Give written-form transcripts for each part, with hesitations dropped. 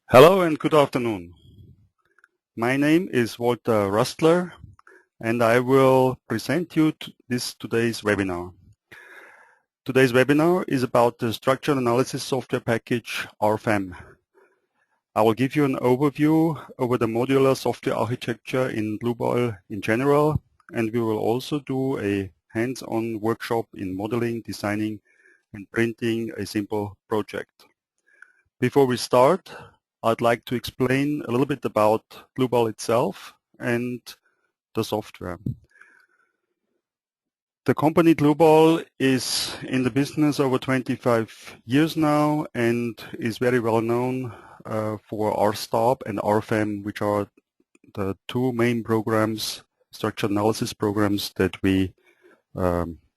Hello and good afternoon. My name is Walter Rustler and I will present you today's webinar. Today's webinar is about the structural analysis software package RFEM. I will give you an overview over the modular software architecture in Dlubal in general, and we will also do a hands-on workshop in modeling, designing and printing a simple project. Before we start, I'd like to explain a little bit about Dlubal itself and the software. The company Dlubal is in the business over 25 years now and is very well known for RSTOP and RFEM, which are the two main programs, structural analysis programs that we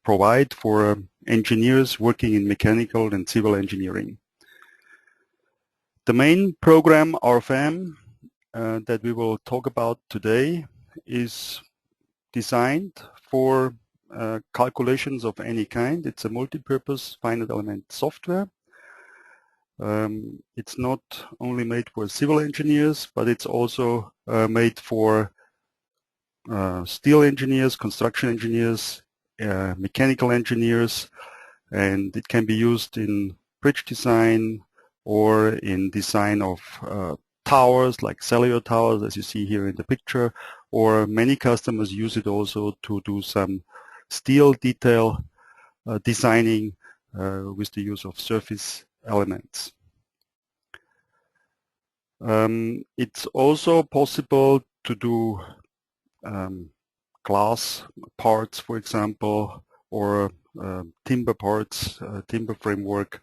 provide for engineers working in mechanical and civil engineering. The main program RFEM that we will talk about today is designed for calculations of any kind. It's a multi-purpose finite element software. It's not only made for civil engineers, but it's also made for steel engineers, construction engineers, mechanical engineers, and it can be used in bridge design or in design of towers like cellular towers, as you see here in the picture, or many customers use it also to do some steel detail designing with the use of surface elements. It's also possible to do glass parts, for example, or timber parts, timber framework.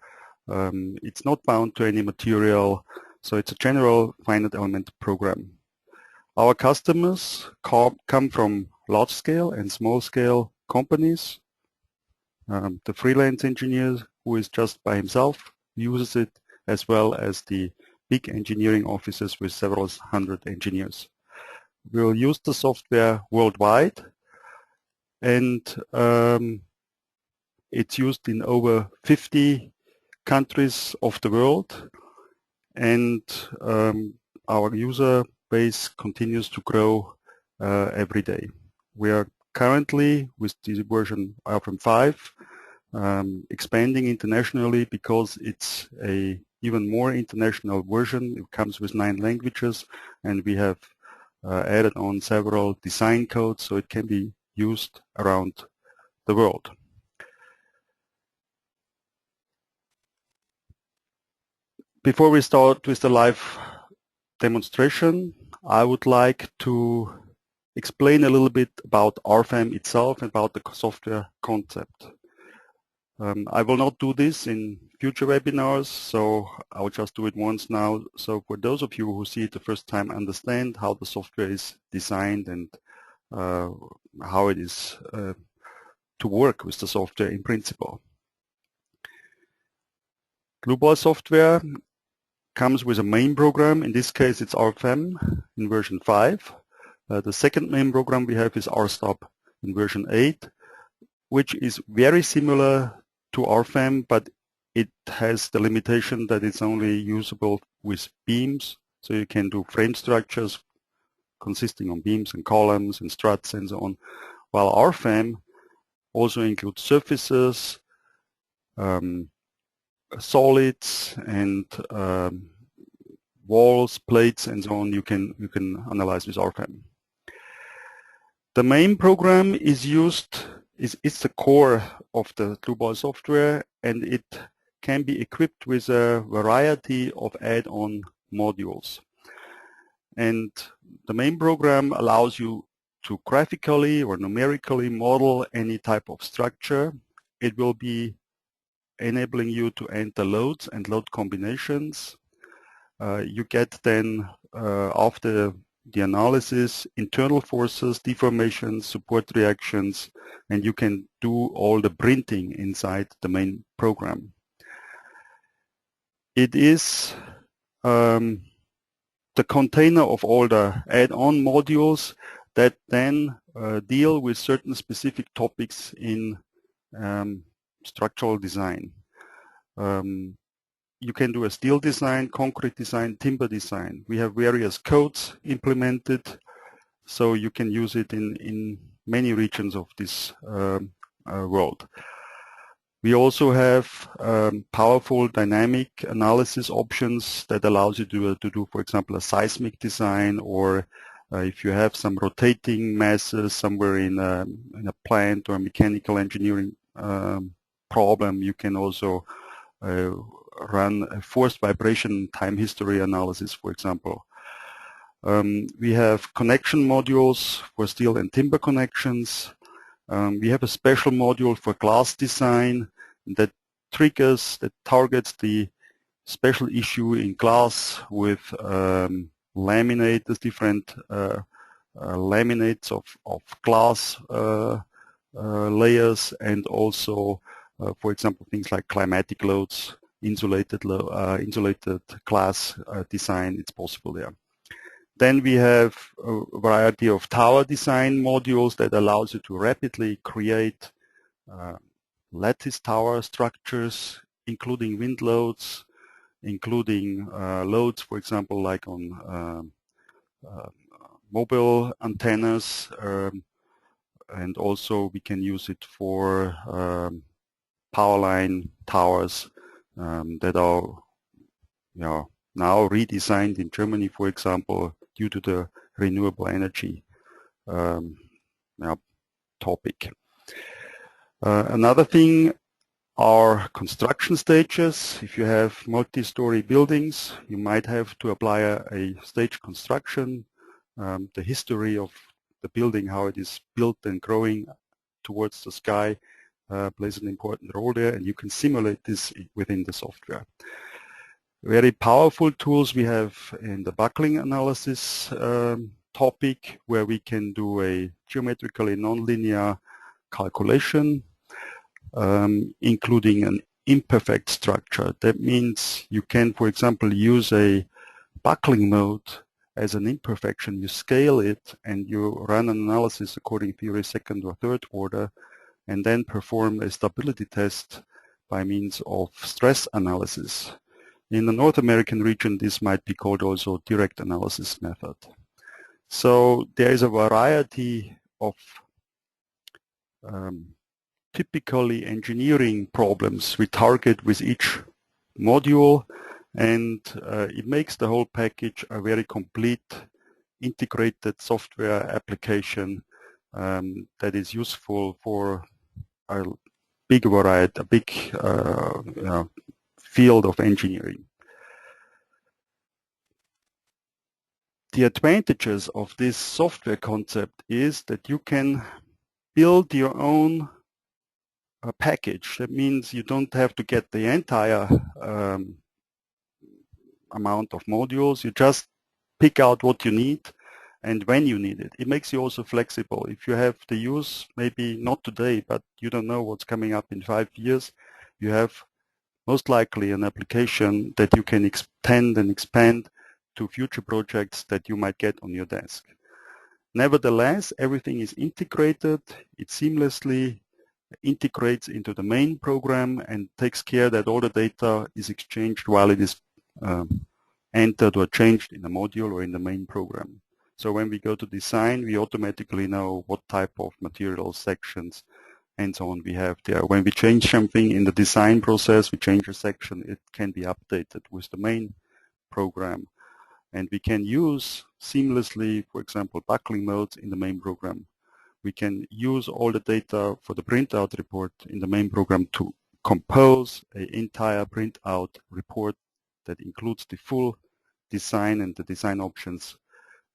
It's not bound to any material, so it's a general finite element program. Our customers come from large scale and small scale companies. The freelance engineer who is just by himself uses it, as well as the big engineering offices with several hundred engineers. We'll use the software worldwide, and it's used in over 50 countries of the world, and our user base continues to grow every day. We are currently, with the version RFEM 5, expanding internationally because it's a even more international version. It comes with 9 languages, and we have added on several design codes so it can be used around the world. Before we start with the live demonstration, I would like to explain a little bit about RFEM itself and about the software concept. I will not do this in future webinars, so I will just do it once now. So for those of you who see it the first time, understand how the software is designed and how it is to work with the software in principle. Dlubal Software comes with a main program. In this case, it's RFEM in version 5. The second main program we have is RSTOP in version 8, which is very similar to RFEM, but it has the limitation that it's only usable with beams. So you can do frame structures consisting of beams and columns and struts and so on, while RFEM also includes surfaces, solids and walls, plates and so on. You can analyze with RFEM. The main program is it's the core of the Dlubal software, and it can be equipped with a variety of add-on modules. And the main program allows you to graphically or numerically model any type of structure. It will be enabling you to enter loads and load combinations. You get then, after the analysis, internal forces, deformations, support reactions, and you can do all the printing inside the main program. It is the container of all the add-on modules that then deal with certain specific topics in structural design. you can do a steel design, concrete design, timber design. We have various codes implemented, so you can use it in many regions of this world. We also have powerful dynamic analysis options that allows you to do, for example, a seismic design, or if you have some rotating masses somewhere in a plant or a mechanical engineering problem, you can also run a forced vibration time history analysis, for example. We have connection modules for steel and timber connections. We have a special module for glass design that targets the special issue in glass with laminates, different laminates of glass layers, and also, for example, things like climatic loads, insulated glass design. It's possible there. Then we have a variety of tower design modules that allows you to rapidly create lattice tower structures, including wind loads, including loads, for example, like on mobile antennas, and also we can use it for power line towers that are now redesigned in Germany, for example, due to the renewable energy topic. Another thing are construction stages. If you have multi-story buildings, you might have to apply a stage construction. The history of the building, how it is built and growing towards the sky, plays an important role there, and you can simulate this within the software. Very powerful tools we have in the buckling analysis topic, where we can do a geometrically nonlinear calculation, including an imperfect structure. That means you can, for example, use a buckling mode as an imperfection. You scale it and you run an analysis according to theory second or third order, and then perform a stability test by means of stress analysis. In the North American region, this might be called also direct analysis method. So there is a variety of typically engineering problems we target with each module, and it makes the whole package a very complete integrated software application that is useful for a big variety, a big field of engineering. The advantages of this software concept is that you can build your own package. That means you don't have to get the entire amount of modules. You just pick out what you need and when you need it. It makes you also flexible. If you have the use, maybe not today, but you don't know what's coming up in 5 years, you have most likely an application that you can extend and expand to future projects that you might get on your desk. Nevertheless, everything is integrated. It seamlessly integrates into the main program and takes care that all the data is exchanged while it is entered or changed in the module or in the main program. So when we go to design, we automatically know what type of materials, sections, and so on we have there. When we change something in the design process, we change a section, it can be updated with the main program. And we can use seamlessly, for example, buckling modes in the main program. We can use all the data for the printout report in the main program to compose an entire printout report that includes the full design and the design options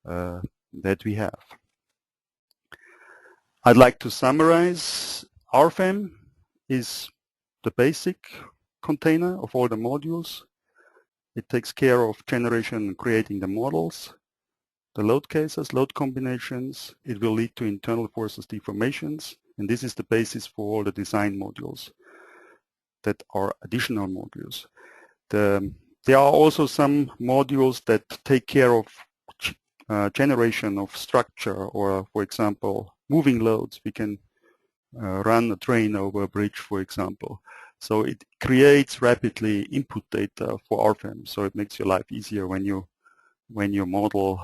that we have. I'd like to summarize. RFEM is the basic container of all the modules. It takes care of generation and creating the models, the load cases, load combinations. It will lead to internal forces deformations, and this is the basis for all the design modules that are additional modules. There are also some modules that take care of generation of structure, or for example moving loads. We can run a train over a bridge, for example. So it creates rapidly input data for RFEM. So it makes your life easier when you model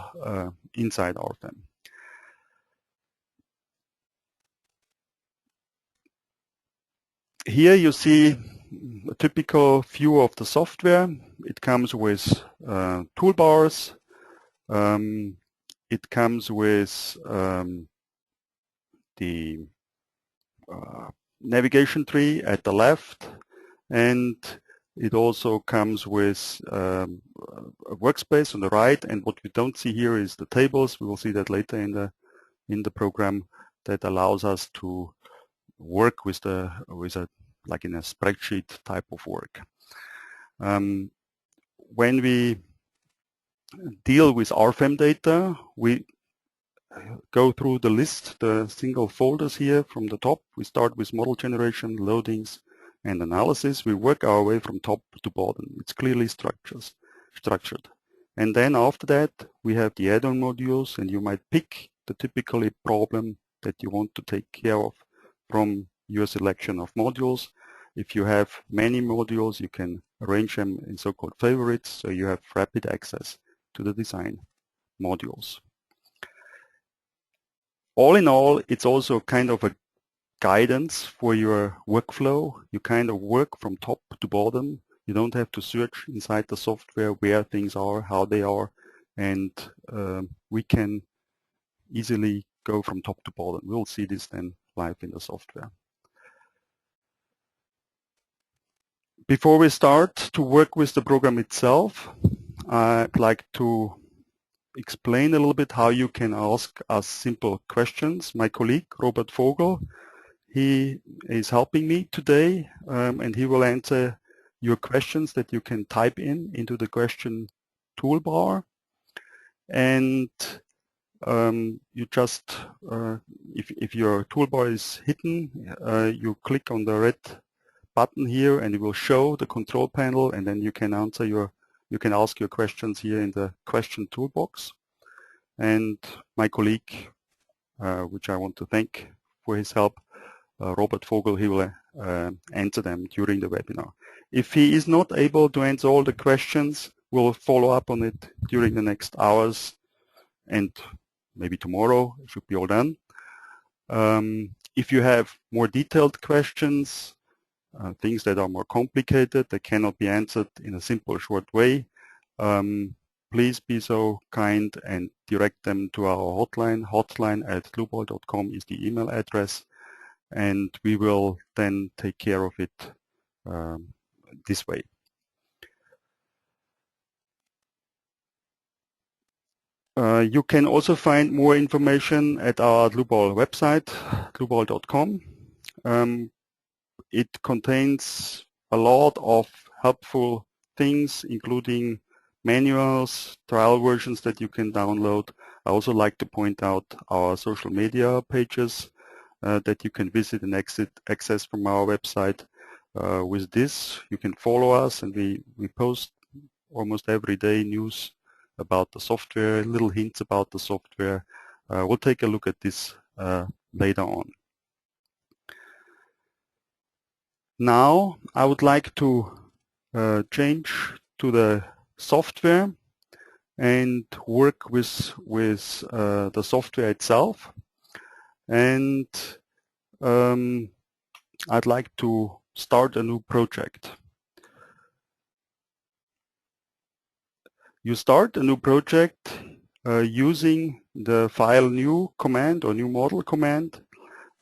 inside RFEM. Here you see a typical view of the software. It comes with toolbars. It comes with the navigation tree at the left, and it also comes with a workspace on the right. And what we don't see here is the tables. We will see that later in the program, that allows us to work with like in a spreadsheet type of work. When we deal with RFEM data, we go through the list, the single folders here from the top. We start with model generation, loadings, and analysis. We work our way from top to bottom. It's clearly structured. And then after that, we have the add-on modules, and you might pick the typically problem that you want to take care of from your selection of modules. If you have many modules, you can arrange them in so-called favorites, so you have rapid access to the design modules. All in all, it's also kind of a guidance for your workflow. You kind of work from top to bottom. You don't have to search inside the software where things are, how they are, and we can easily go from top to bottom. We'll see this then live in the software. Before we start to work with the program itself, I'd like to explain a little bit how you can ask us simple questions. My colleague, Robert Vogel, he is helping me today, and he will answer your questions that you can type into the question toolbar. And you just, if your toolbar is hidden, you click on the red button here, and it will show the control panel, and then you can ask your questions here in the question toolbox. And my colleague, which I want to thank for his help, Robert Vogel, he will answer them during the webinar. If he is not able to answer all the questions, we'll follow up on it during the next hours, and maybe tomorrow it should be all done. If you have more detailed questions, things that are more complicated, that cannot be answered in a simple, short way, please be so kind and direct them to our hotline. Hotline@dlubal.com is the email address, and we will then take care of it this way. You can also find more information at our Dlubal website, dlubal.com. It contains a lot of helpful things, including manuals, trial versions that you can download. I also like to point out our social media pages that you can visit and access from our website. With this, you can follow us, and we post almost every day news about the software, little hints about the software. We'll take a look at this later on. Now, I would like to change to the software and work with the software itself. And I'd like to start a new project. You start a new project using the file new command or new model command,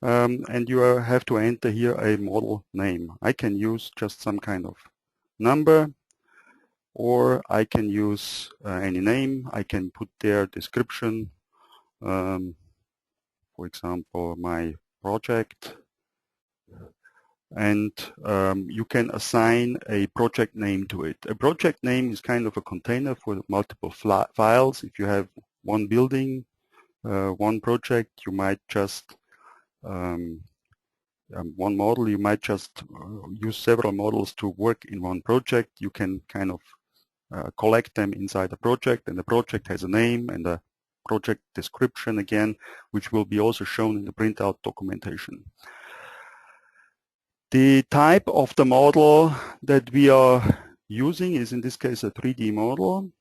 and you have to enter here a model name. I can use just some kind of number, or I can use any name. I can put there description, for example, my project, and you can assign a project name to it. A project name is kind of a container for multiple files. If you have one building, one project, you might just one model, you might just use several models to work in one project. You can kind of collect them inside the project, and the project has a name and a project description again, which will be also shown in the printout documentation. The type of the model that we are using is in this case a 3D model.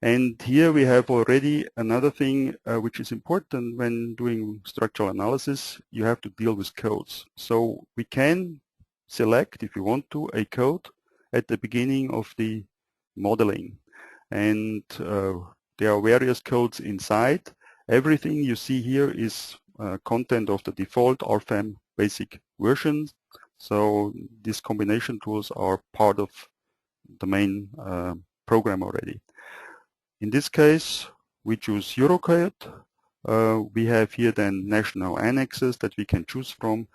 And here we have already another thing which is important when doing structural analysis. You have to deal with codes. So we can select, if you want to, a code at the beginning of the modeling. And there are various codes inside. Everything you see here is content of the default RFEM basic version. So these combination tools are part of the main program already. In this case, we choose Eurocode. We have here then national annexes that we can choose from.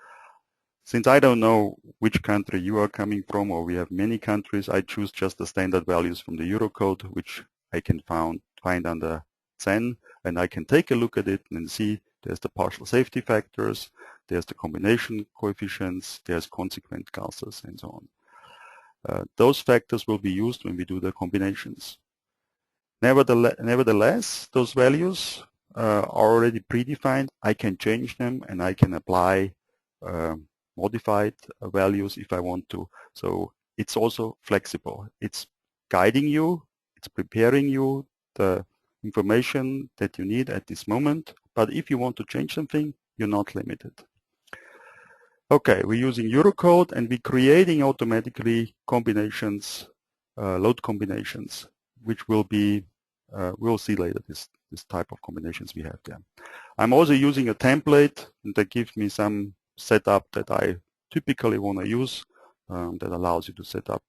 Since I don't know which country you are coming from, or we have many countries, I choose just the standard values from the Eurocode, which I can find under 10, and I can take a look at it and see there's the partial safety factors, there's the combination coefficients, there's consequent classes, and so on. Those factors will be used when we do the combinations. Nevertheless, those values are already predefined. I can change them and I can apply modified values if I want to. So it's also flexible. It's guiding you, it's preparing you the information that you need at this moment. But if you want to change something, you're not limited. Okay, we're using Eurocode and we're creating automatically combinations, load combinations, which will be, we'll see later this type of combinations we have there. I'm also using a template that gives me some setup that I typically want to use that allows you to set up,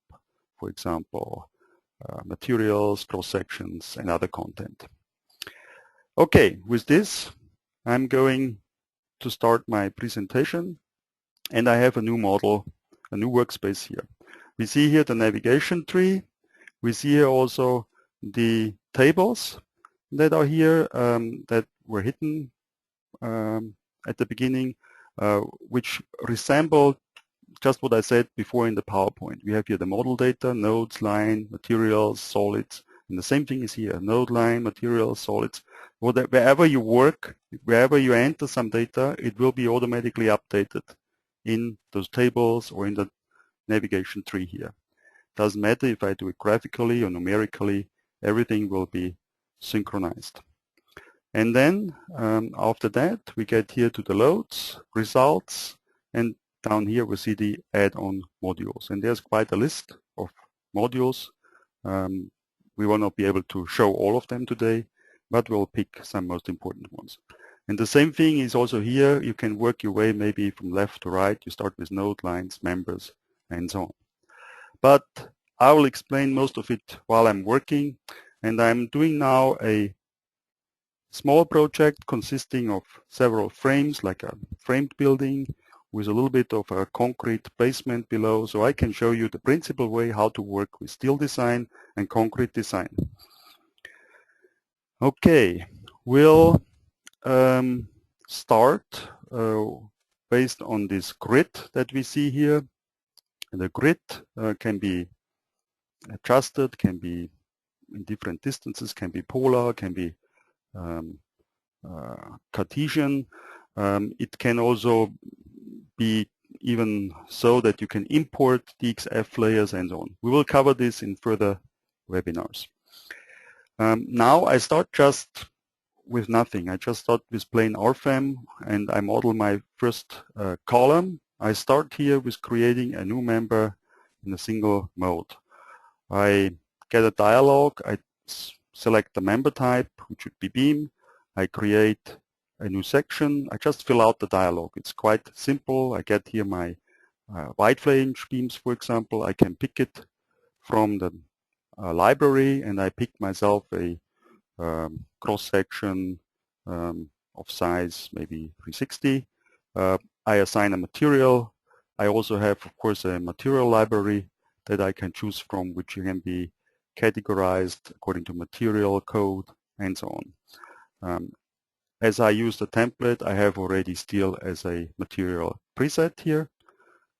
for example, materials, cross-sections, and other content. Okay, with this, I'm going to start my presentation, and I have a new model, a new workspace here. We see here the navigation tree. We see here also the tables that are here that were hidden at the beginning, which resemble just what I said before in the PowerPoint. We have here the model data, nodes, line, materials, solids, and the same thing is here, node, line, materials, solids. Wherever you work, wherever you enter some data, it will be automatically updated in those tables or in the navigation tree here. Doesn't matter if I do it graphically or numerically, everything will be synchronized. And then after that, we get here to the loads, results, and down here we see the add-on modules. And there's quite a list of modules. We will not be able to show all of them today, but we'll pick some most important ones. And the same thing is also here. You can work your way maybe from left to right. You start with node, lines, members, and so on. But I will explain most of it while I'm working. And I'm doing now a small project consisting of several frames, like a framed building with a little bit of a concrete basement below, so I can show you the principal way how to work with steel design and concrete design. Okay, we'll start based on this grid that we see here. The grid can be adjusted, can be in different distances, can be polar, can be Cartesian. It can also be even so that you can import DXF layers and so on. We will cover this in further webinars. Now I start just with nothing. I just start with plain RFEM and I model my first column. I start here with creating a new member in a single mode. I get a dialog. I select the member type, which should be beam. I create a new section. I just fill out the dialog. It's quite simple. I get here my wide flange beams, for example. I can pick it from the library, and I pick myself a cross-section of size maybe 360. I assign a material. I also have, of course, a material library that I can choose from, which can be categorized according to material code and so on. As I use the template, I have already steel as a material preset here.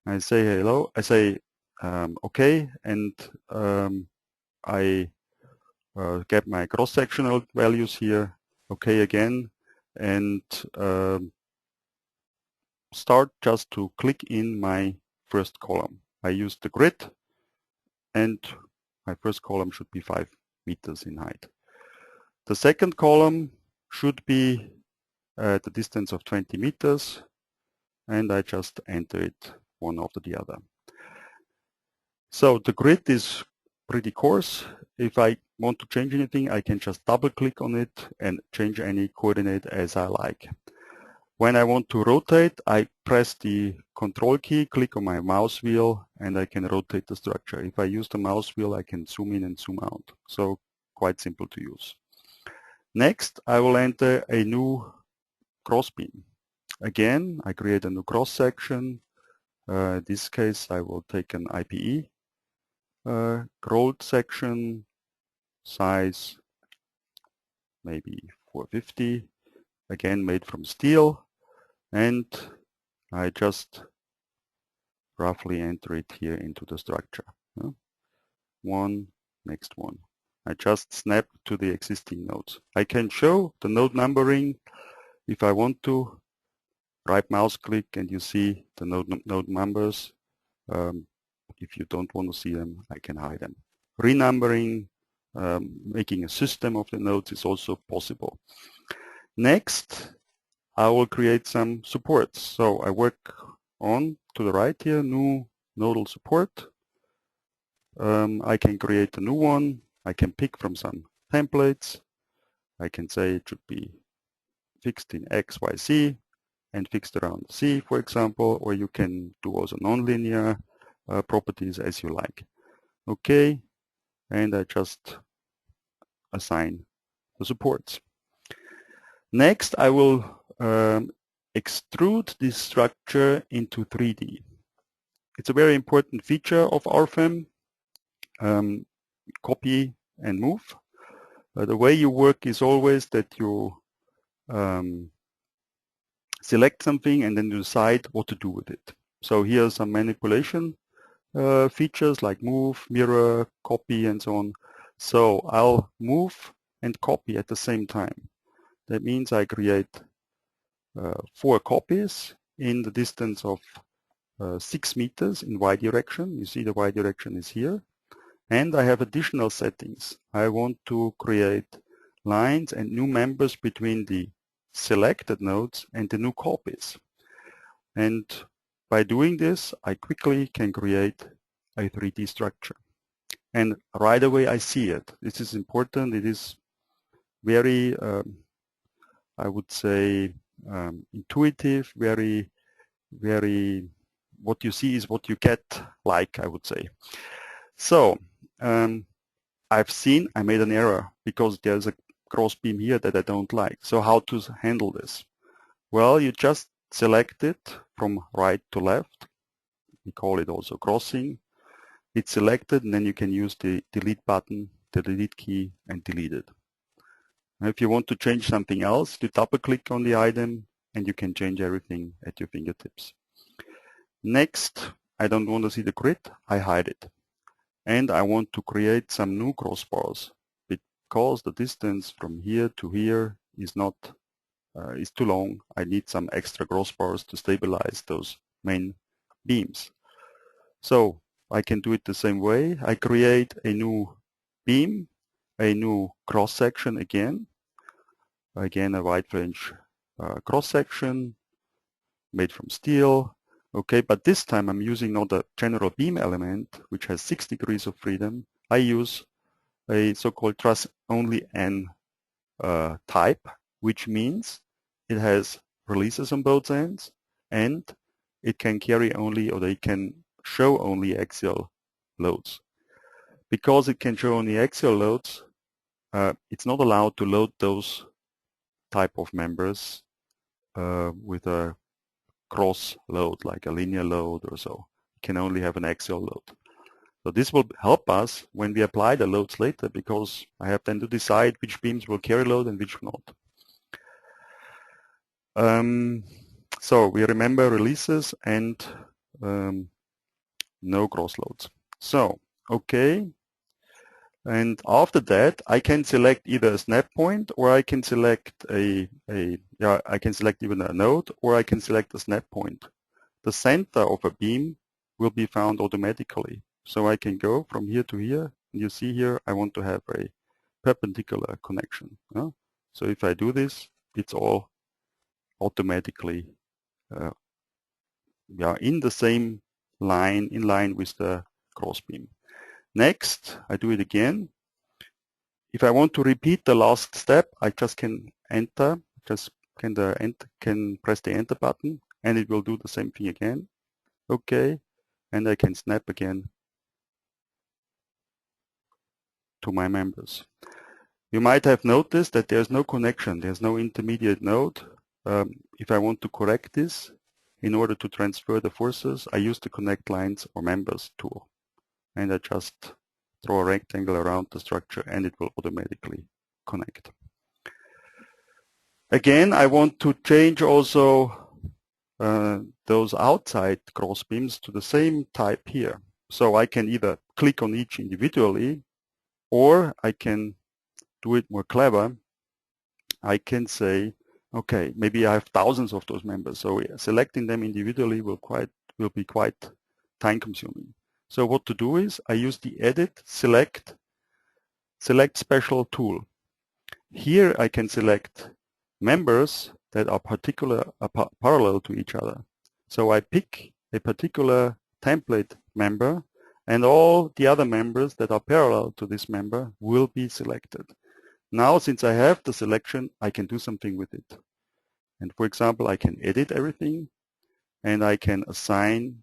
I say hello, I say okay, and I get my cross-sectional values here, okay again, and start just to click in my first column. I use the grid, and my first column should be 5 meters in height. The second column should be at a distance of 20 meters, and I just enter it one after the other. So the grid is pretty coarse. If I want to change anything, I can just double click on it and change any coordinate as I like. When I want to rotate, I press the control key, click on my mouse wheel, and I can rotate the structure. If I use the mouse wheel, I can zoom in and zoom out. So quite simple to use. Next, I will enter a new cross beam. Again, I create a new cross section. In this case, I will take an IPE rolled section, size maybe 450, again made from steel, and I just roughly enter it here into the structure. One, next one. I just snap to the existing nodes. I can show the node numbering if I want to. Right mouse click and you see the node numbers. If you don't want to see them, I can hide them. Renumbering, making a system of the nodes is also possible. Next, I will create some supports. So I work on to the right here, new nodal support. I can create a new one. I can pick from some templates. I can say it should be fixed in X, Y, Z and fixed around C, for example, or you can do also nonlinear properties as you like. Okay, and I just assign the supports. Next, I will extrude this structure into 3D. It's a very important feature of RFEM, copy and move. The way you work is always that you select something and then you decide what to do with it. So here are some manipulation features like move, mirror, copy, and so on. So I'll move and copy at the same time. That means I create 4 copies in the distance of 6 meters in Y direction. You see the Y direction is here. And I have additional settings. I want to create lines and new members between the selected nodes and the new copies. And by doing this, I quickly can create a 3D structure. And right away I see it. This is important. It is very, I would say, intuitive, very, what you see is what you get, like I would say. So I've seen I made an error because there's a cross beam here that I don't like. So how to handle this? Well, you just select it from right to left. We call it also crossing. It's selected and then you can use the delete button, the delete key, and delete it. Now, if you want to change something else, you double click on the item and you can change everything at your fingertips. Next, I don't want to see the grid, I hide it. And I want to create some new crossbars because the distance from here to here is not is too long. I need some extra crossbars to stabilize those main beams. So I can do it the same way. I create a new beam, a new cross section again a wide range cross section made from steel. Okay, but this time I'm using not a general beam element which has 6 degrees of freedom. I use a so-called truss only N type, which means it has releases on both ends and it can carry only, or it can show only axial loads. Because it can show only axial loads, it's not allowed to load those type of members with a cross load, like a linear load or so. It can only have an axial load. So this will help us when we apply the loads later, because I have then to decide which beams will carry load and which not. So we remember releases and no cross loads. So, okay. And after that, I can select either a snap point, or I can select I can select even a node, or I can select a snap point. The center of a beam will be found automatically. So I can go from here to here. You see here, I want to have a perpendicular connection. So if I do this, it's all automatically in the same line, in line with the crossbeam. Next, I do it again. If I want to repeat the last step, I just can enter, can press the enter button, and it will do the same thing again. Okay, and I can snap again to my members. You might have noticed that there's no connection, there's no intermediate node. If I want to correct this, in order to transfer the forces, I use the connect lines or members tool. And I just draw a rectangle around the structure and it will automatically connect. Again, I want to change also those outside crossbeams to the same type here. So I can either click on each individually, or I can do it more clever. I can say, okay, maybe I have thousands of those members, so selecting them individually will be quite time consuming. So what to do is I use the edit select special tool. Here I can select members that are parallel to each other. So I pick a particular template member, and all the other members that are parallel to this member will be selected. Now, since I have the selection, I can do something with it. And for example, I can edit everything, and I can assign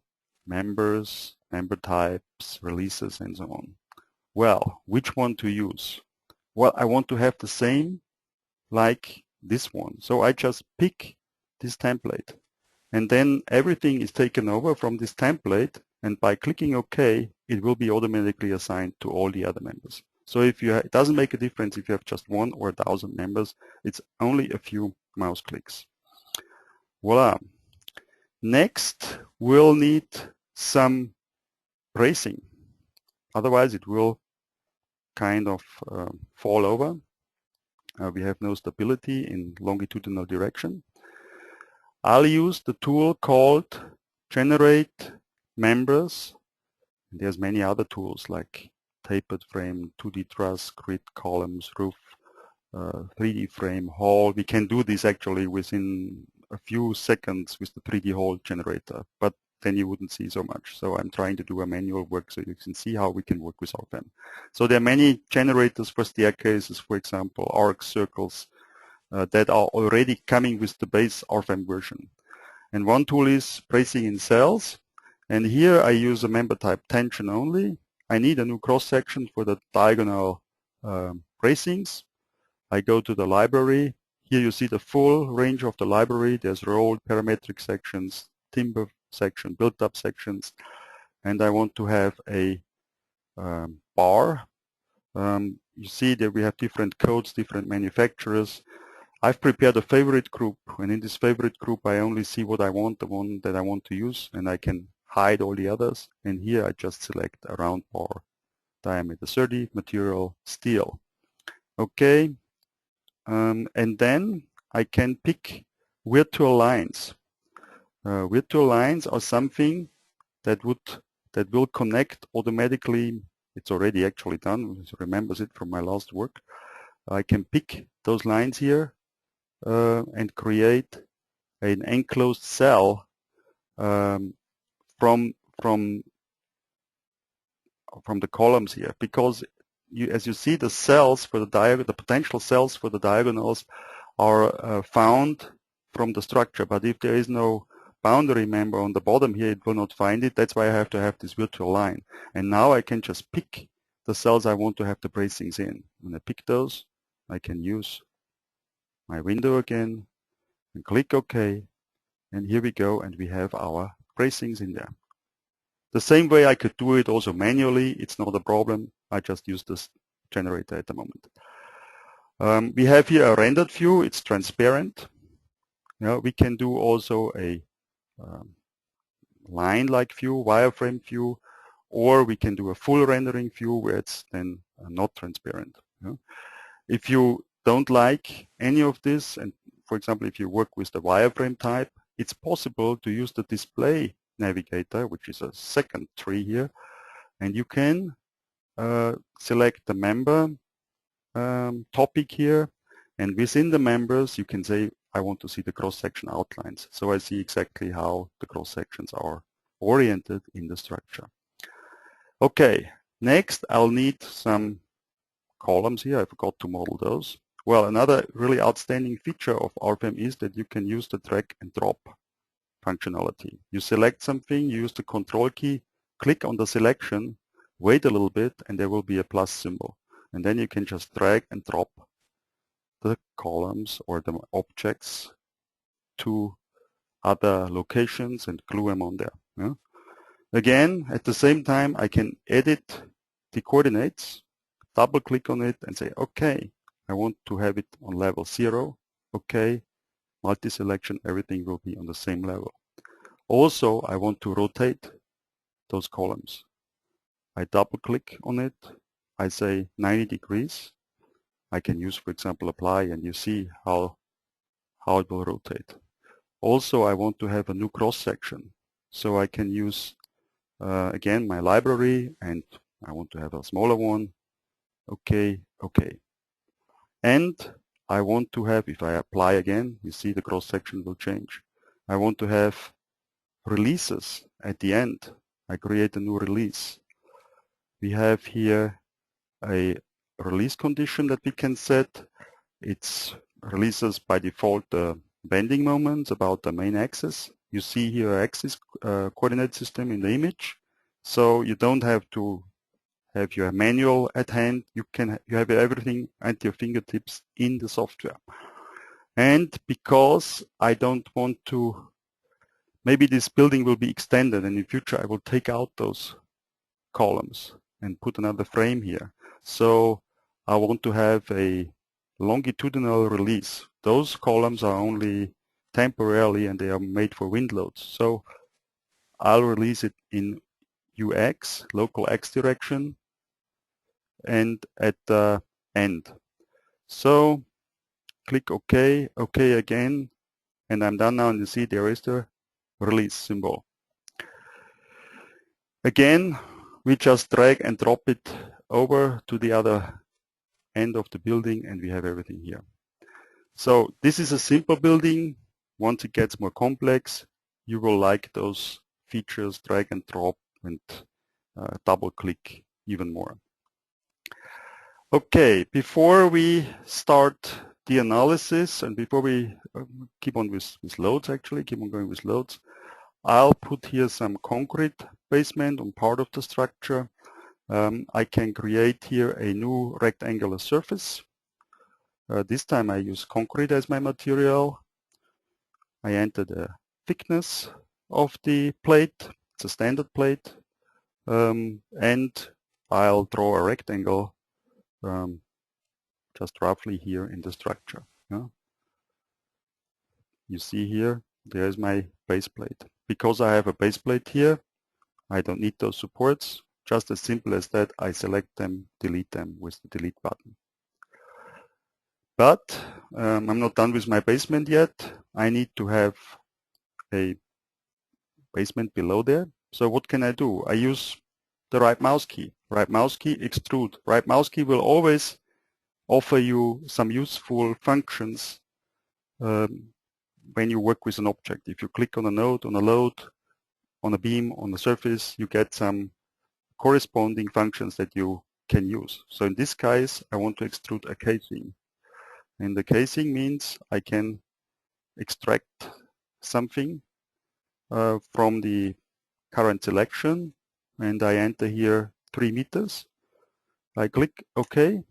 members, member types, releases, and so on. Well, which one to use? Well, I want to have the same like this one. So I just pick this template, and then everything is taken over from this template, and by clicking OK, it will be automatically assigned to all the other members. So if it doesn't make a difference if you have just 1 or 1,000 members, it's only a few mouse clicks. Voila. Next, we'll need some bracing. Otherwise, it will kind of fall over. We have no stability in longitudinal direction. I'll use the tool called Generate Members. There's many other tools like tapered frame, 2D truss, grid, columns, roof, 3D frame, hall. We can do this actually within a few seconds with the 3D hall generator, but then you wouldn't see so much. So I'm trying to do a manual work so you can see how we can work with RFEM. So there are many generators for staircases, for example, arcs, circles, that are already coming with the base RFEM version. And one tool is bracing in cells. And here I use a member type tension only. I need a new cross-section for the diagonal bracings. I go to the library. Here you see the full range of the library. There's rolled parametric sections, timber section, built-up sections, and I want to have a bar. You see that we have different codes, different manufacturers. I've prepared a favorite group, and in this favorite group I only see what I want, the one that I want to use, and I can hide all the others. And here I just select a round bar, diameter 30, material steel. Okay, and then I can pick virtual lines. Virtual lines are something that will connect automatically. It's already actually done. It remembers it from my last work. I can pick those lines here and create an enclosed cell from the columns here, because as you see, the cells for the potential cells for the diagonals are found from the structure. But if there is no boundary member on the bottom here, it will not find it. That's why I have to have this virtual line. And now I can just pick the cells I want to have the bracings in. When I pick those, I can use my window again and click OK. And here we go, and we have our bracings in there. The same way I could do it also manually. It's not a problem. I just use this generator at the moment. We have here a rendered view. It's transparent. We can do also a line-like view, wireframe view, or we can do a full rendering view where it's then not transparent. If you don't like any of this, and for example, if you work with the wireframe type, it's possible to use the display navigator, which is a second tree here, and you can select the member topic here, and within the members you can say I want to see the cross-section outlines, so I see exactly how the cross-sections are oriented in the structure. Okay, next I'll need some columns here. I forgot to model those. Well, another really outstanding feature of RFEM is that you can use the drag and drop functionality. You select something, you use the control key, click on the selection, wait a little bit, and there will be a plus symbol. And then you can just drag and drop the columns or the objects to other locations and glue them on there. Yeah? Again, at the same time, I can edit the coordinates, double click on it and say, okay, I want to have it on level 0. Okay, multi-selection, everything will be on the same level. Also, I want to rotate those columns. I double click on it. I say 90 degrees. I can use, for example, apply, and you see how it will rotate. Also, I want to have a new cross-section. So I can use, again, my library, and I want to have a smaller one. Okay, okay. And I want to have, if I apply again, you see the cross-section will change. I want to have releases at the end. I create a new release. We have here a release condition that we can set. It's releases by default the bending moments about the main axis. You see here axis coordinate system in the image. So you don't have to have your manual at hand. You have everything at your fingertips in the software. And because I don't want to, maybe this building will be extended, and in future I will take out those columns and put another frame here. So I want to have a longitudinal release. Those columns are only temporarily and they are made for wind loads. So I'll release it in UX, local X direction, and at the end. So click OK, OK again, and I'm done now, and you see there is the release symbol. Again, we just drag and drop it over to the other end of the building, and we have everything here. So this is a simple building. Once it gets more complex, you will like those features, drag and drop, and double click even more. Okay, before we start the analysis, and before we keep on with loads, actually, keep on going with loads, I'll put here some concrete basement on part of the structure. I can create here a new rectangular surface. This time I use concrete as my material. I enter the thickness of the plate. It's a standard plate. And I'll draw a rectangle just roughly here in the structure. Yeah? You see here, there's my base plate. Because I have a base plate here, I don't need those supports. Just as simple as that, I select them, delete them with the delete button. But I'm not done with my basement yet. I need to have a basement below there. So what can I do? I use the right mouse key. Right mouse key, extrude. Right mouse key will always offer you some useful functions when you work with an object. If you click on a node, on a load, on a beam, on the surface, you get some corresponding functions that you can use. So in this case, I want to extrude a casing. And the casing means I can extract something from the current selection, and I enter here 3 meters. I click OK,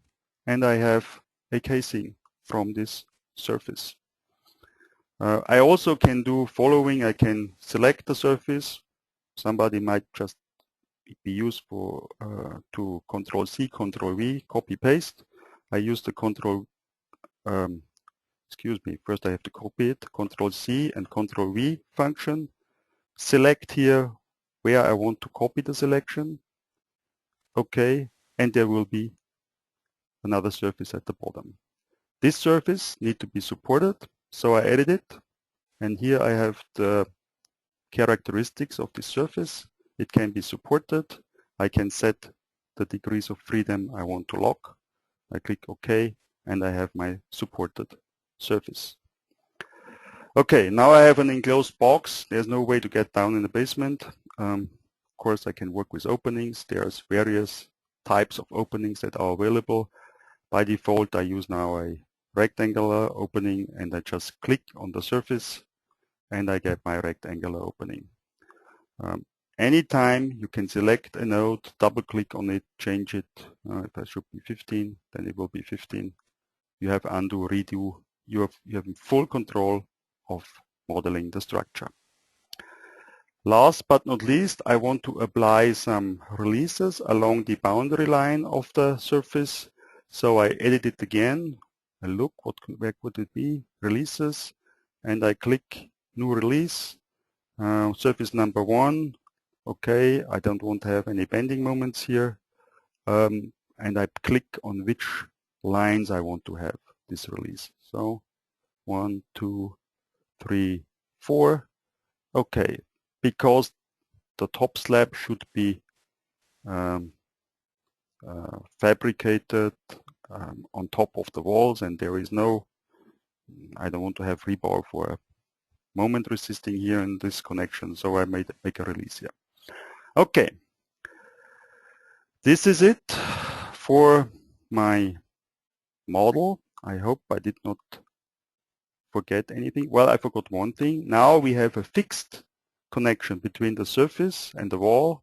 and I have a casing from this surface. I also can do following. I can select the surface. Somebody might just be used for to Control-C, Control-V, copy-paste. I use the first I have to copy it, Control-C and Control-V function. Select here where I want to copy the selection. Okay, and there will be another surface at the bottom. This surface needs to be supported, so I edit it, and here I have the characteristics of the surface. It can be supported. I can set the degrees of freedom I want to lock. I click OK, and I have my supported surface. Okay, now I have an enclosed box. There's no way to get down in the basement. Of course, I can work with openings. There's various types of openings that are available. By default, I use now a rectangular opening, and I just click on the surface and I get my rectangular opening. Anytime you can select a node, double click on it, change it. If I should be 15, then it will be 15. You have undo, redo. You have full control of modeling the structure. Last but not least, I want to apply some releases along the boundary line of the surface. So I edit it again. I look, where could it be? Releases. And I click new release. Surface number 1. Okay, I don't want to have any bending moments here. And I click on which lines I want to have this release. So 1, 2, 3, 4. Okay, because the top slab should be fabricated on top of the walls, and there is no, I don't want to have rebar for a moment resisting here in this connection, so I make a release here. Okay, this is it for my model. I hope I did not forget anything. Well, I forgot one thing. Now we have a fixed connection between the surface and the wall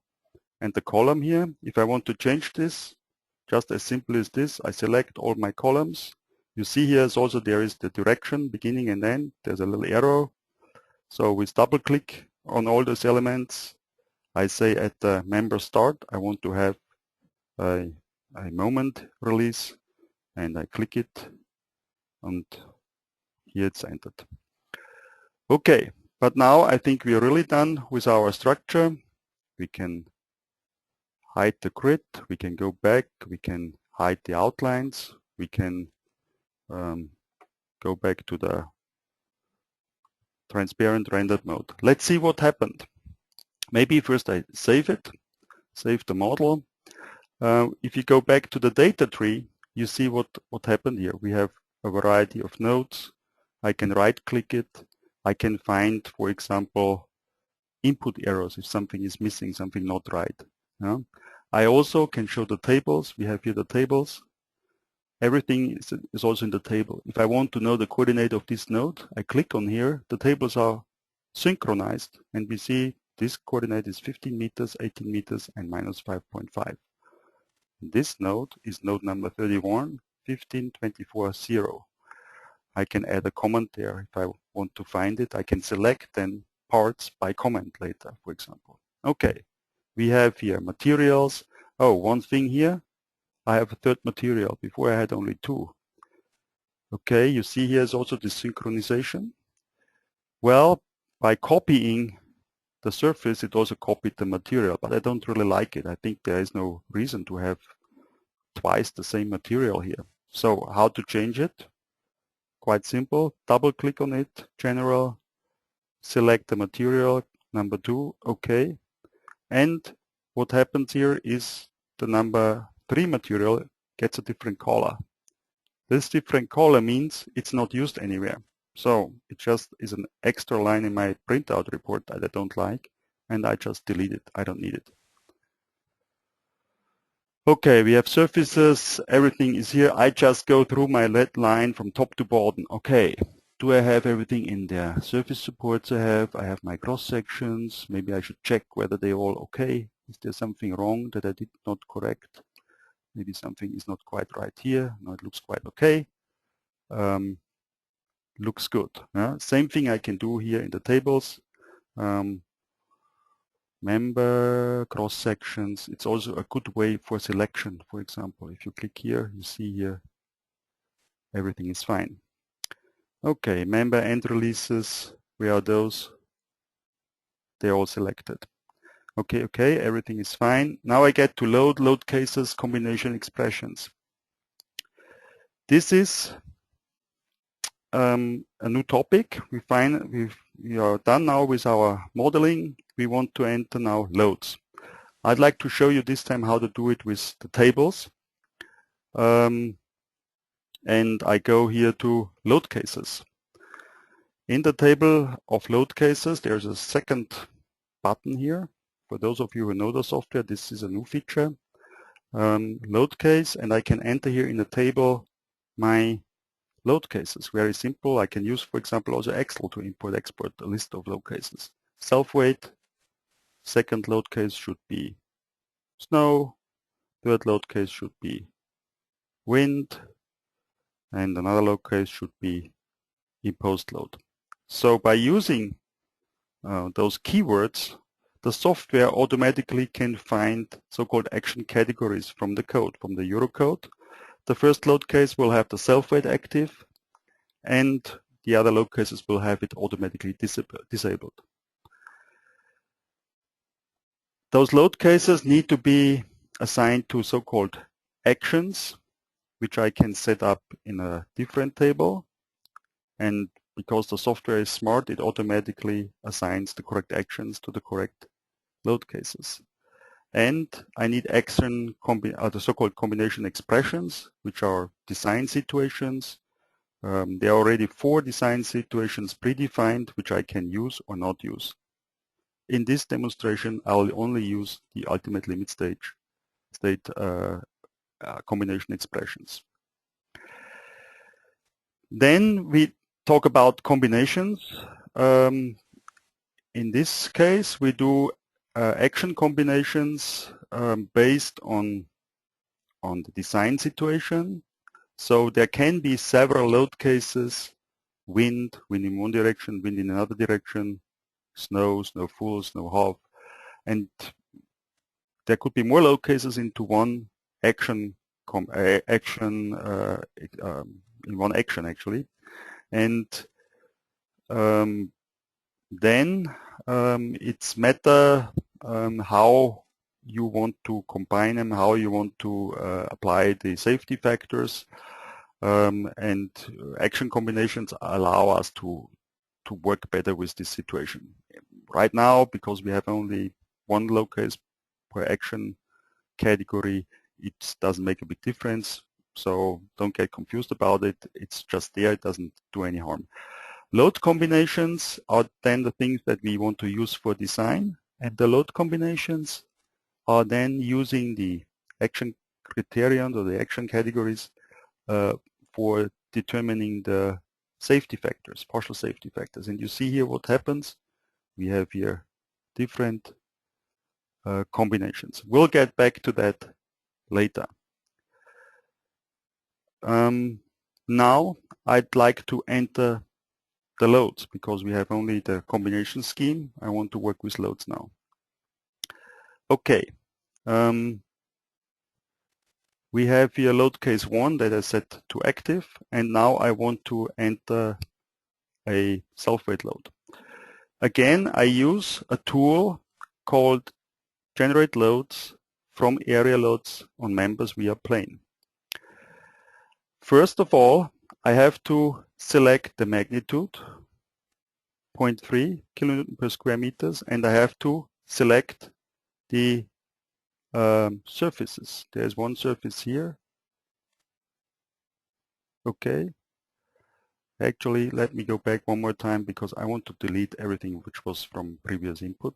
and the column here. If I want to change this, just as simple as this, I select all my columns. You see here is also there is the direction, beginning and end. There's a little arrow. So with double click on all those elements, I say at the member start, I want to have a moment release, and I click it, and here it's entered. Okay, but now I think we are really done with our structure. We can hide the grid, we can go back, we can hide the outlines, we can go back to the transparent rendered mode. Let's see what happened. Maybe first I save it, save the model. If you go back to the data tree, you see what happened here. We have a variety of nodes. I can right click it. I can find, for example, input errors if something is missing, something not right. I also can show the tables. We have here the tables. Everything is also in the table. If I want to know the coordinate of this node, I click on here. The tables are synchronized, and we see this coordinate is 15 meters, 18 meters, and minus 5.5. This node is node number 31, 15, 24, 0. I can add a comment there if I want to find it. I can select then parts by comment later, for example. Okay, we have here materials. Oh, one thing here, I have a third material. Before I had only 2. Okay, you see here is also the synchronization. Well, by copying the surface, it also copied the material, but I don't really like it. I think there is no reason to have twice the same material here. So how to change it? Quite simple. Double click on it, general, select the material, number 2, okay. And what happens here is the number 3 material gets a different color. This different color means it's not used anywhere. So it just is an extra line in my printout report that I don't like, and I just delete it. I don't need it. Okay, we have surfaces, everything is here. I just go through my red line from top to bottom. Okay, do I have everything in there? Surface supports I have my cross sections. Maybe I should check whether they're all okay. Is there something wrong that I did not correct? Maybe something is not quite right here. No, it looks quite okay. Looks good. Same thing I can do here in the tables. Member, cross sections. It's also a good way for selection. For example, if you click here, you see here, everything is fine. Okay, member and releases, where are those? They're all selected. Okay, everything is fine. Now I get to load cases, combination expressions. This is a new topic. We are done now with our modeling. We want to enter now loads. I'd like to show you this time how to do it with the tables. And I go here to load cases. In the table of load cases, there's a second button here. For those of you who know the software, this is a new feature. Load case, and I can enter here in the table my load cases. Very simple. I can use, for example, also Excel to import-export a list of load cases. Self-weight, second load case should be snow, third load case should be wind, and another load case should be imposed load. So by using those keywords, the software automatically can find so-called action categories from the code, from the Eurocode. The first load case will have the self-weight active, and the other load cases will have it automatically disabled. Those load cases need to be assigned to so-called actions, which I can set up in a different table. And because the software is smart, it automatically assigns the correct actions to the correct load cases. And I need the so-called combination expressions, which are design situations. There are already 4 design situations predefined, which I can use or not use. In this demonstration, I will only use the ultimate limit state combination expressions. Then we talk about combinations. In this case, we do action combinations based on the design situation. So there can be several load cases: wind in one direction, wind in another direction, snow, snow full, snow half, and there could be more load cases into one action in one action actually. And then it's matter how you want to combine them, how you want to apply the safety factors, and action combinations allow us to work better with this situation. Right now, because we have only one load case per action category, it doesn't make a big difference. So don't get confused about it. It's just there. It doesn't do any harm. Load combinations are then the things that we want to use for design, and the load combinations are then using the action criterion or the action categories for determining the safety factors, partial safety factors. And you see here what happens. We have here different combinations. We'll get back to that later. Now I'd like to enter the loads because we have only the combination scheme. I want to work with loads now. Okay. We have here load case 1 that I set to active, and now I want to enter a self-weight load. Again, I use a tool called generate loads from area loads on members via plane. First of all, I have to select the magnitude, 0.3 kilonewton per square meters, and I have to select the surfaces. There's one surface here. Okay. Actually, let me go back one more time because I want to delete everything which was from previous input.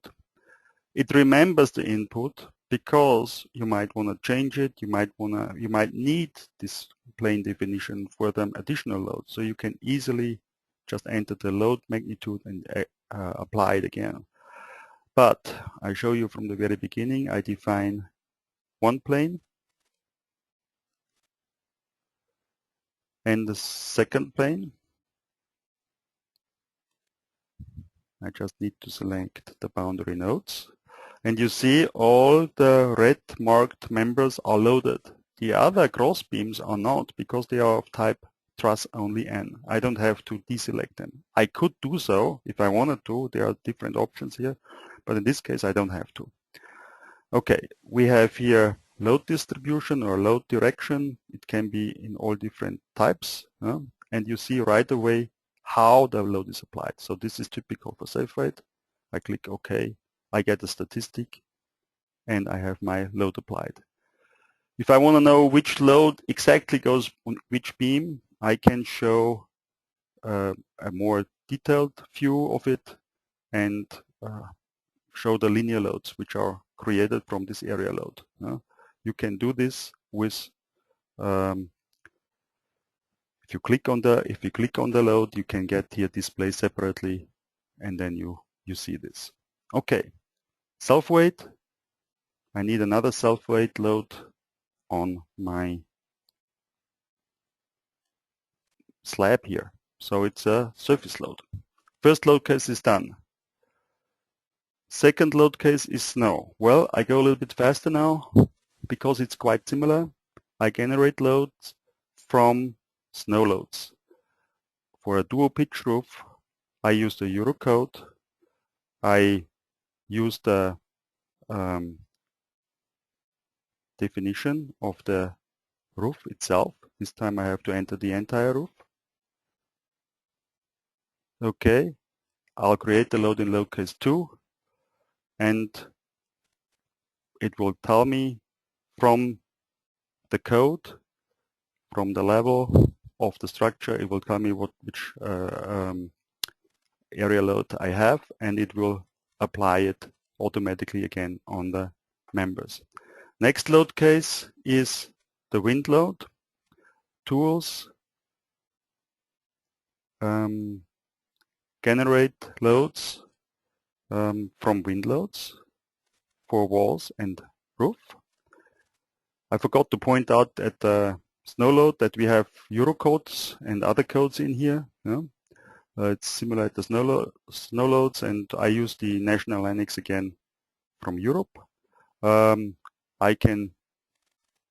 It remembers the input because you might want to change it. You might need this plane definition for them additional loads. So you can easily just enter the load magnitude and apply it again. But I show you from the very beginning, I define one plane and the second plane. I just need to select the boundary nodes. And you see all the red marked members are loaded. The other cross beams are not because they are of type truss only N. I don't have to deselect them. I could do so if I wanted to. There are different options here, but in this case I don't have to. Okay, we have here load distribution or load direction. It can be in all different types. and you see right away how the load is applied. So this is typical for safe rate. I click OK, I get a statistic, and I have my load applied. If I want to know which load exactly goes on which beam, I can show a more detailed view of it and show the linear loads which are created from this area load. You can do this with if you click on the load, you can get here display separately, and then you see this. Okay, self-weight. I need another self-weight load on my slab here. So it's a surface load. First load case is done. Second load case is snow. Well, I go a little bit faster now because it's quite similar. I generate loads from snow loads. For a dual pitch roof, I use the Eurocode. I use the definition of the roof itself. This time I have to enter the entire roof. Okay, I'll create the load in load case 2, and it will tell me from the code, from the level of the structure, it will tell me which area load I have, and it will apply it automatically again on the members. Next load case is the wind load. Tools, generate loads from wind loads for walls and roof. I forgot to point out at the snow load that we have Eurocodes and other codes in here. It's similar to the snow loads, and I use the national annex again from Europe. I can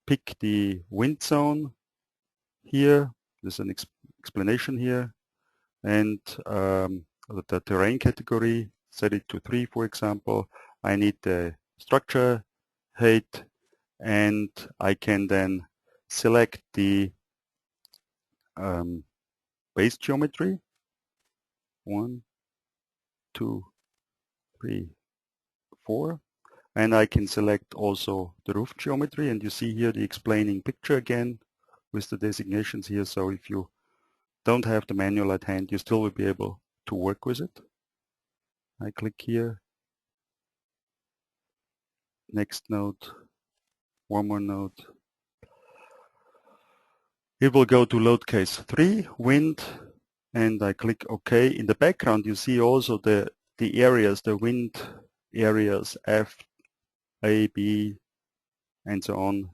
pick the wind zone here. There's an explanation here, and the terrain category, set it to 3, for example. I need the structure height, and I can then select the base geometry. 1, 2, 3, 4. And I can select also the roof geometry, and you see here the explaining picture again with the designations here. So if you don't have the manual at hand, you still will be able to work with it. I click here, next node, one more node. It will go to load case 3, wind, and I click OK. In the background you see also the areas, the wind areas, F, A, B, and so on,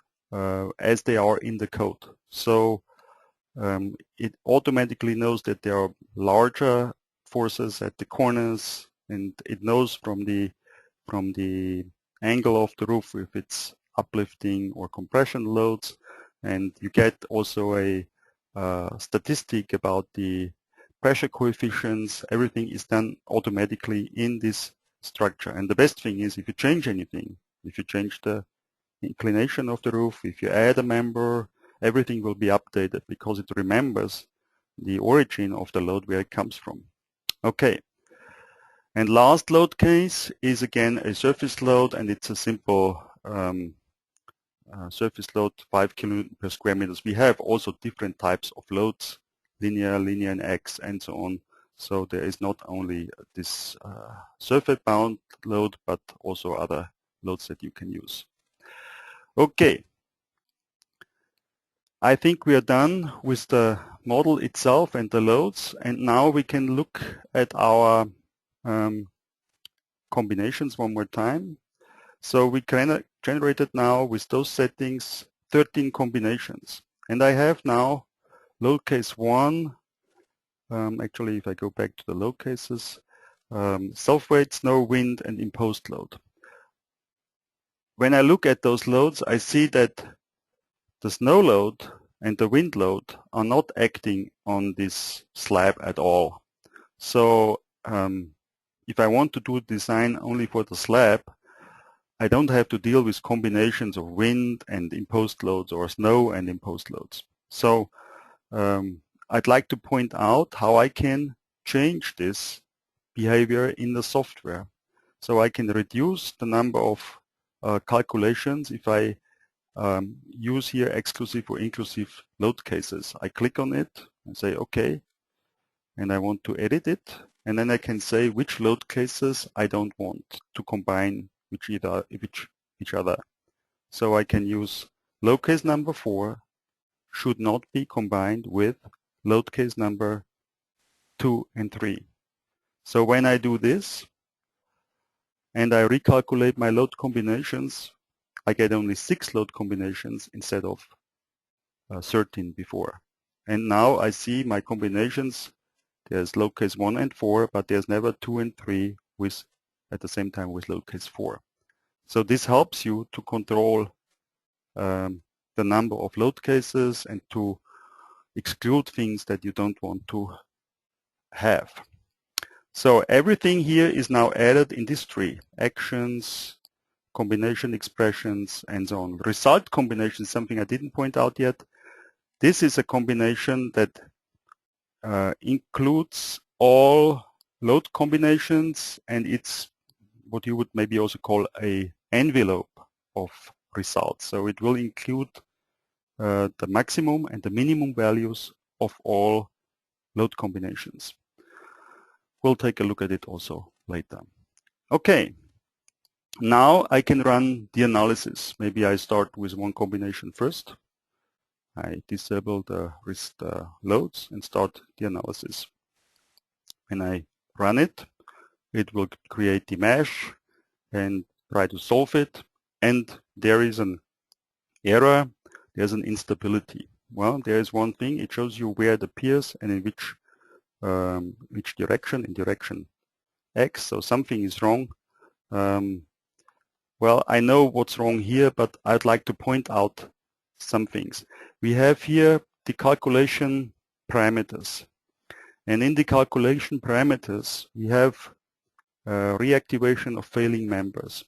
as they are in the code. So it automatically knows that there are larger forces at the corners, and it knows from the angle of the roof if it's uplifting or compression loads, and you get also a statistic about the pressure coefficients. Everything is done automatically in this structure. And the best thing is if you change anything, if you change the inclination of the roof, if you add a member, everything will be updated because it remembers the origin of the load where it comes from. Okay. And last load case is again a surface load, and it's a simple surface load, 5 kN per square meters. We have also different types of loads, linear and X, and so on. So there is not only this surface bound load, but also other loads that you can use. Okay. I think we are done with the model itself and the loads, and now we can look at our combinations one more time. So we generated now with those settings 13 combinations, and I have now load case 1. Actually, if I go back to the load cases, self-weight, snow, wind, and imposed load. When I look at those loads, I see that the snow load and the wind load are not acting on this slab at all. So if I want to do design only for the slab, I don't have to deal with combinations of wind and imposed loads or snow and imposed loads. So I'd like to point out how I can change this behavior in the software. So I can reduce the number of calculations if I use here exclusive or inclusive load cases. I click on it and say OK, and I want to edit it, and then I can say which load cases I don't want to combine with each other. So I can use load case number 4 should not be combined with load case number 2 and 3. So when I do this and I recalculate my load combinations, I get only 6 load combinations instead of 13 before. And now I see my combinations. There's load case 1 and 4, but there's never 2 and 3 with at the same time with load case 4. So this helps you to control the number of load cases and to exclude things that you don't want to have. So everything here is now added in this tree: actions, combination expressions, and so on. Result combination is something I didn't point out yet. This is a combination that includes all load combinations, and it's what you would maybe also call an envelope of results. So it will include the maximum and the minimum values of all load combinations. We'll take a look at it also later. Okay, now I can run the analysis. Maybe I start with one combination first. I disable the loads and start the analysis. When I run it, it will create the mesh and try to solve it. And there is an error, there's an instability. Well, there is one thing, it shows you where it appears and in which direction, in direction X, so something is wrong. Well, I know what's wrong here, but I'd like to point out some things. We have here the calculation parameters. And in the calculation parameters, we have reactivation of failing members.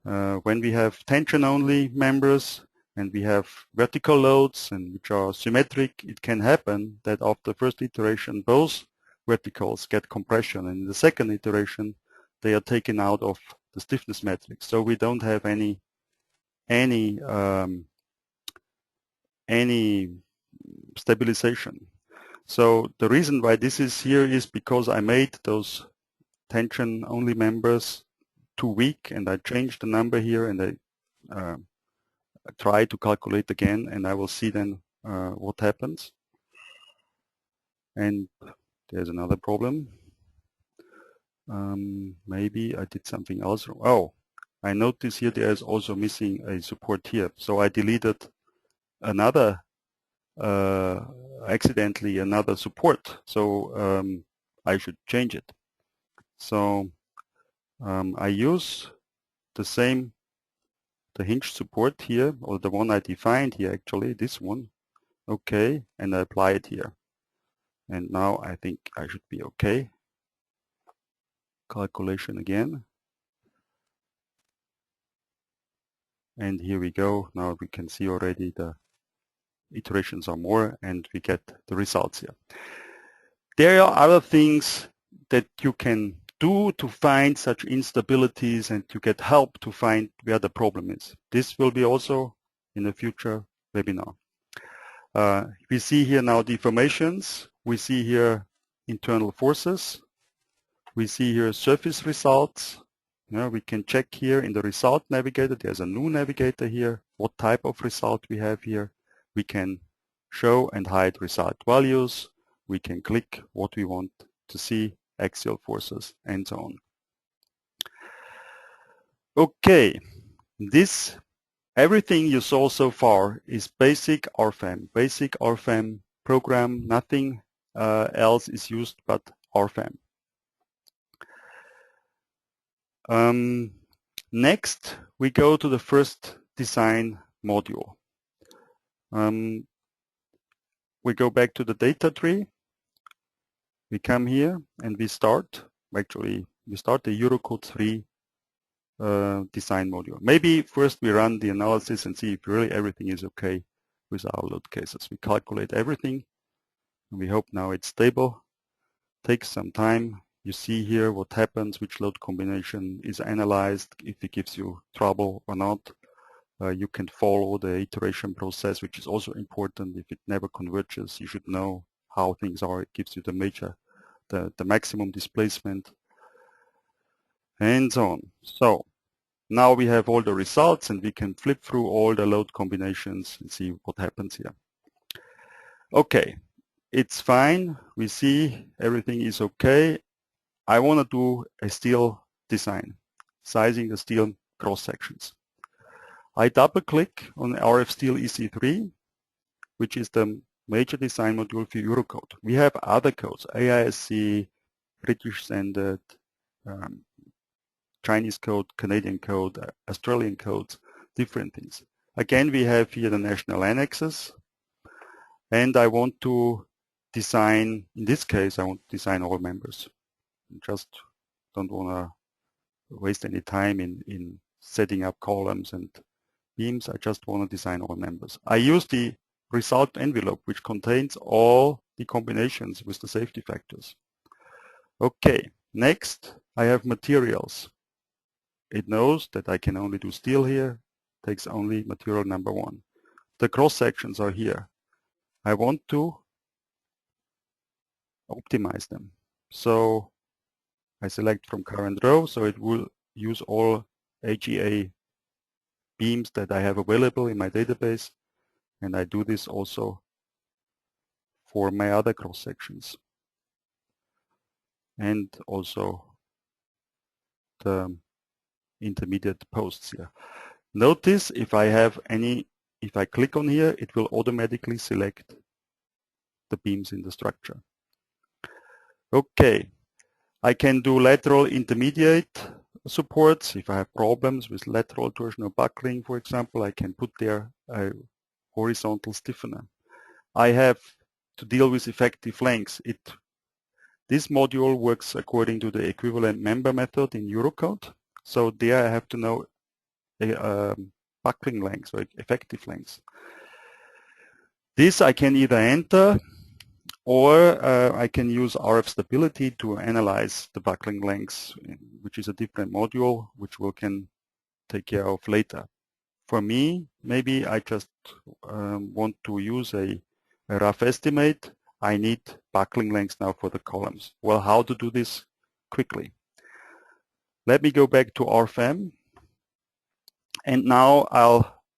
When we have tension-only members and we have vertical loads and which are symmetric, it can happen that after the first iteration, both verticals get compression, and in the second iteration, they are taken out of the stiffness matrix. So we don't have any stabilization. So the reason why this is here is because I made those tension-only members too weak, and I changed the number here, and I try to calculate again, and I will see then what happens. And there's another problem. Maybe I did something else. Oh, I notice here there is also missing a support here. So I deleted another, accidentally another support. So I should change it. So I use the hinge support here, or the one I defined here actually, this one. Okay, and I apply it here. And now I think I should be okay. Calculation again. And here we go. Now we can see already the iterations are more, and we get the results here. There are other things that you can do to find such instabilities and to get help to find where the problem is. This will be also in a future webinar. We see here now deformations. We see here internal forces. We see here surface results. We can check here in the result navigator. There's a new navigator here. What type of result we have here. We can show and hide result values. We can click what we want to see, axial forces, and so on. Okay, everything you saw so far is basic RFEM program. Nothing else is used but RFEM. Next, we go to the first design module. We go back to the data tree. We come here and we start the Eurocode 3 design module. Maybe first we run the analysis and see if really everything is okay with our load cases. We calculate everything. We hope now it's stable. Takes some time. You see here what happens, which load combination is analyzed, if it gives you trouble or not. You can follow the iteration process, which is also important. If it never converges, you should know how things are. It gives you the maximum displacement, and so on. So now we have all the results, and we can flip through all the load combinations and see what happens here. Okay, it's fine. We see everything is okay. I want to do a steel design, sizing the steel cross sections. I double click on RF Steel EC3, which is the major design module for Eurocode. We have other codes, AISC, British Standard, Chinese code, Canadian code, Australian codes, different things. Again, we have here the national annexes, and I want to design, in this case, I want to design all members. Just don't want to waste any time in setting up columns and beams. I just want to design all members. I use the result envelope, which contains all the combinations with the safety factors. Okay, next I have materials. It knows that I can only do steel here, takes only material number 1. The cross sections are here. I want to optimize them. So I select from current row, so it will use all AGA beams that I have available in my database, and I do this also for my other cross sections and also the intermediate posts here. Notice if I click on here, it will automatically select the beams in the structure. Okay, I can do lateral intermediate supports. If I have problems with lateral torsional buckling, for example, I can put there a horizontal stiffener. I have to deal with effective lengths. This module works according to the equivalent member method in Eurocode. So there I have to know buckling lengths or effective lengths. This I can either enter, or I can use RF stability to analyze the buckling lengths, which is a different module, which we can take care of later. For me, maybe I just want to use a rough estimate. I need buckling lengths now for the columns. Well, how to do this quickly? Let me go back to RFEM, and now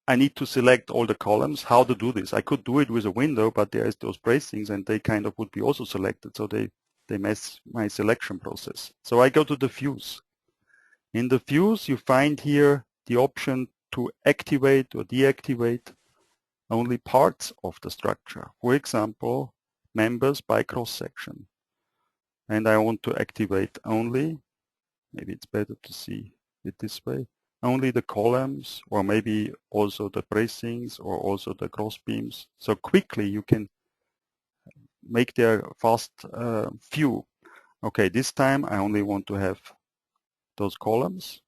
I need to select all the columns. How to do this? I could do it with a window, but there is those bracings, and they kind of would be also selected, so they mess my selection process. So I go to the views. In the views, you find here the option to activate or deactivate only parts of the structure. For example, members by cross-section. And I want to activate only, maybe it's better to see it this way, only the columns, or maybe also the bracings, or also the cross beams. So quickly you can make their fast view. Okay, this time I only want to have those columns.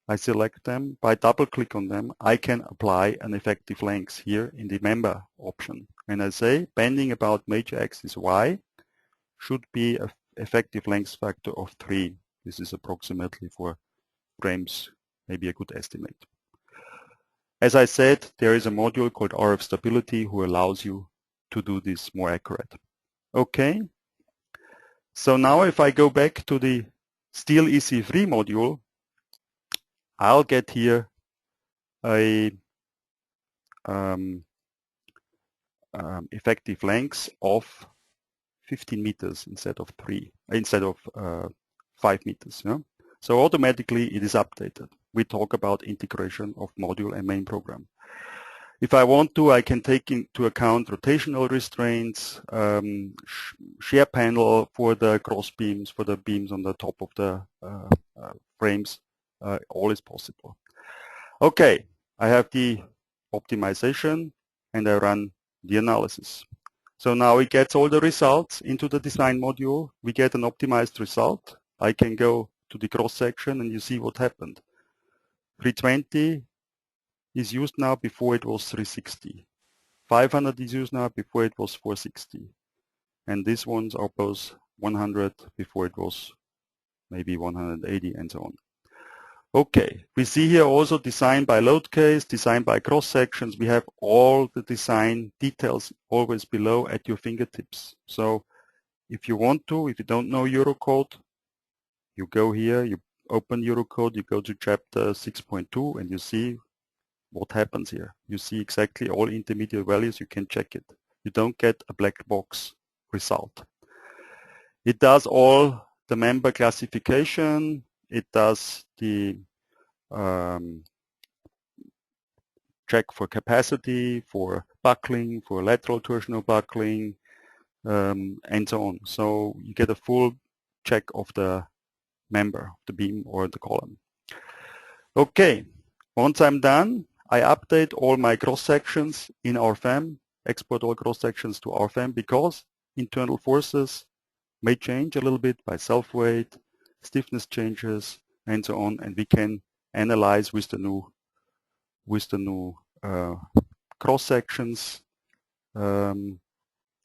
I select them. By double click on them, I can apply an effective length here in the member option. And I say bending about major axis Y should be an effective length factor of 3. This is approximately for frames, maybe a good estimate. As I said, there is a module called RF Stability who allows you to do this more accurate. Okay, so now if I go back to the Steel EC3 module, I'll get here a effective length of 15 meters instead of 5 meters. Yeah? So automatically it is updated. We talk about integration of module and main program. If I want to, I can take into account rotational restraints, shear panel for the cross beams, for the beams on the top of the frames. All is possible. Okay, I have the optimization and I run the analysis. So now it gets all the results into the design module. We get an optimized result. I can go to the cross section and you see what happened. 320 is used now, before it was 360. 500 is used now, before it was 460. and these ones are both 100. Before it was maybe 180 and so on. Okay, we see here also design by load case, design by cross sections. We have all the design details always below at your fingertips. So if you want to, if you don't know Eurocode, you go here, you open Eurocode, you go to chapter 6.2 and you see what happens here. You see exactly all intermediate values, you can check it. You don't get a black box result. It does all the member classification, it does the check for capacity, for buckling, for lateral torsional buckling, and so on. So you get a full check of the member, the beam or the column. Okay, once I'm done, I update all my cross sections in RFEM, export all cross sections to RFEM because internal forces may change a little bit by self-weight, stiffness changes, and so on, and we can analyze with the new cross sections the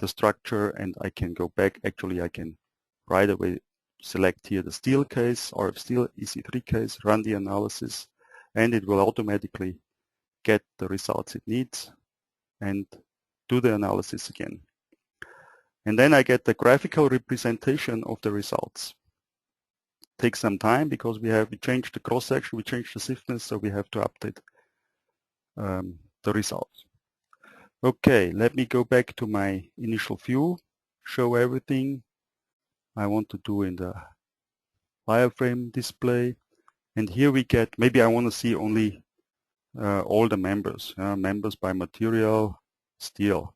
structure, and I can go back. Actually, I can right away select here the steel case, RF steel EC3 case, run the analysis, and it will automatically get the results it needs and do the analysis again. And then I get the graphical representation of the results. Takes some time because we changed the cross section, we changed the stiffness, so we have to update the results. Okay, let me go back to my initial view, show everything I want to do in the wireframe display. And here we get, maybe I want to see only all the members, members by material, steel.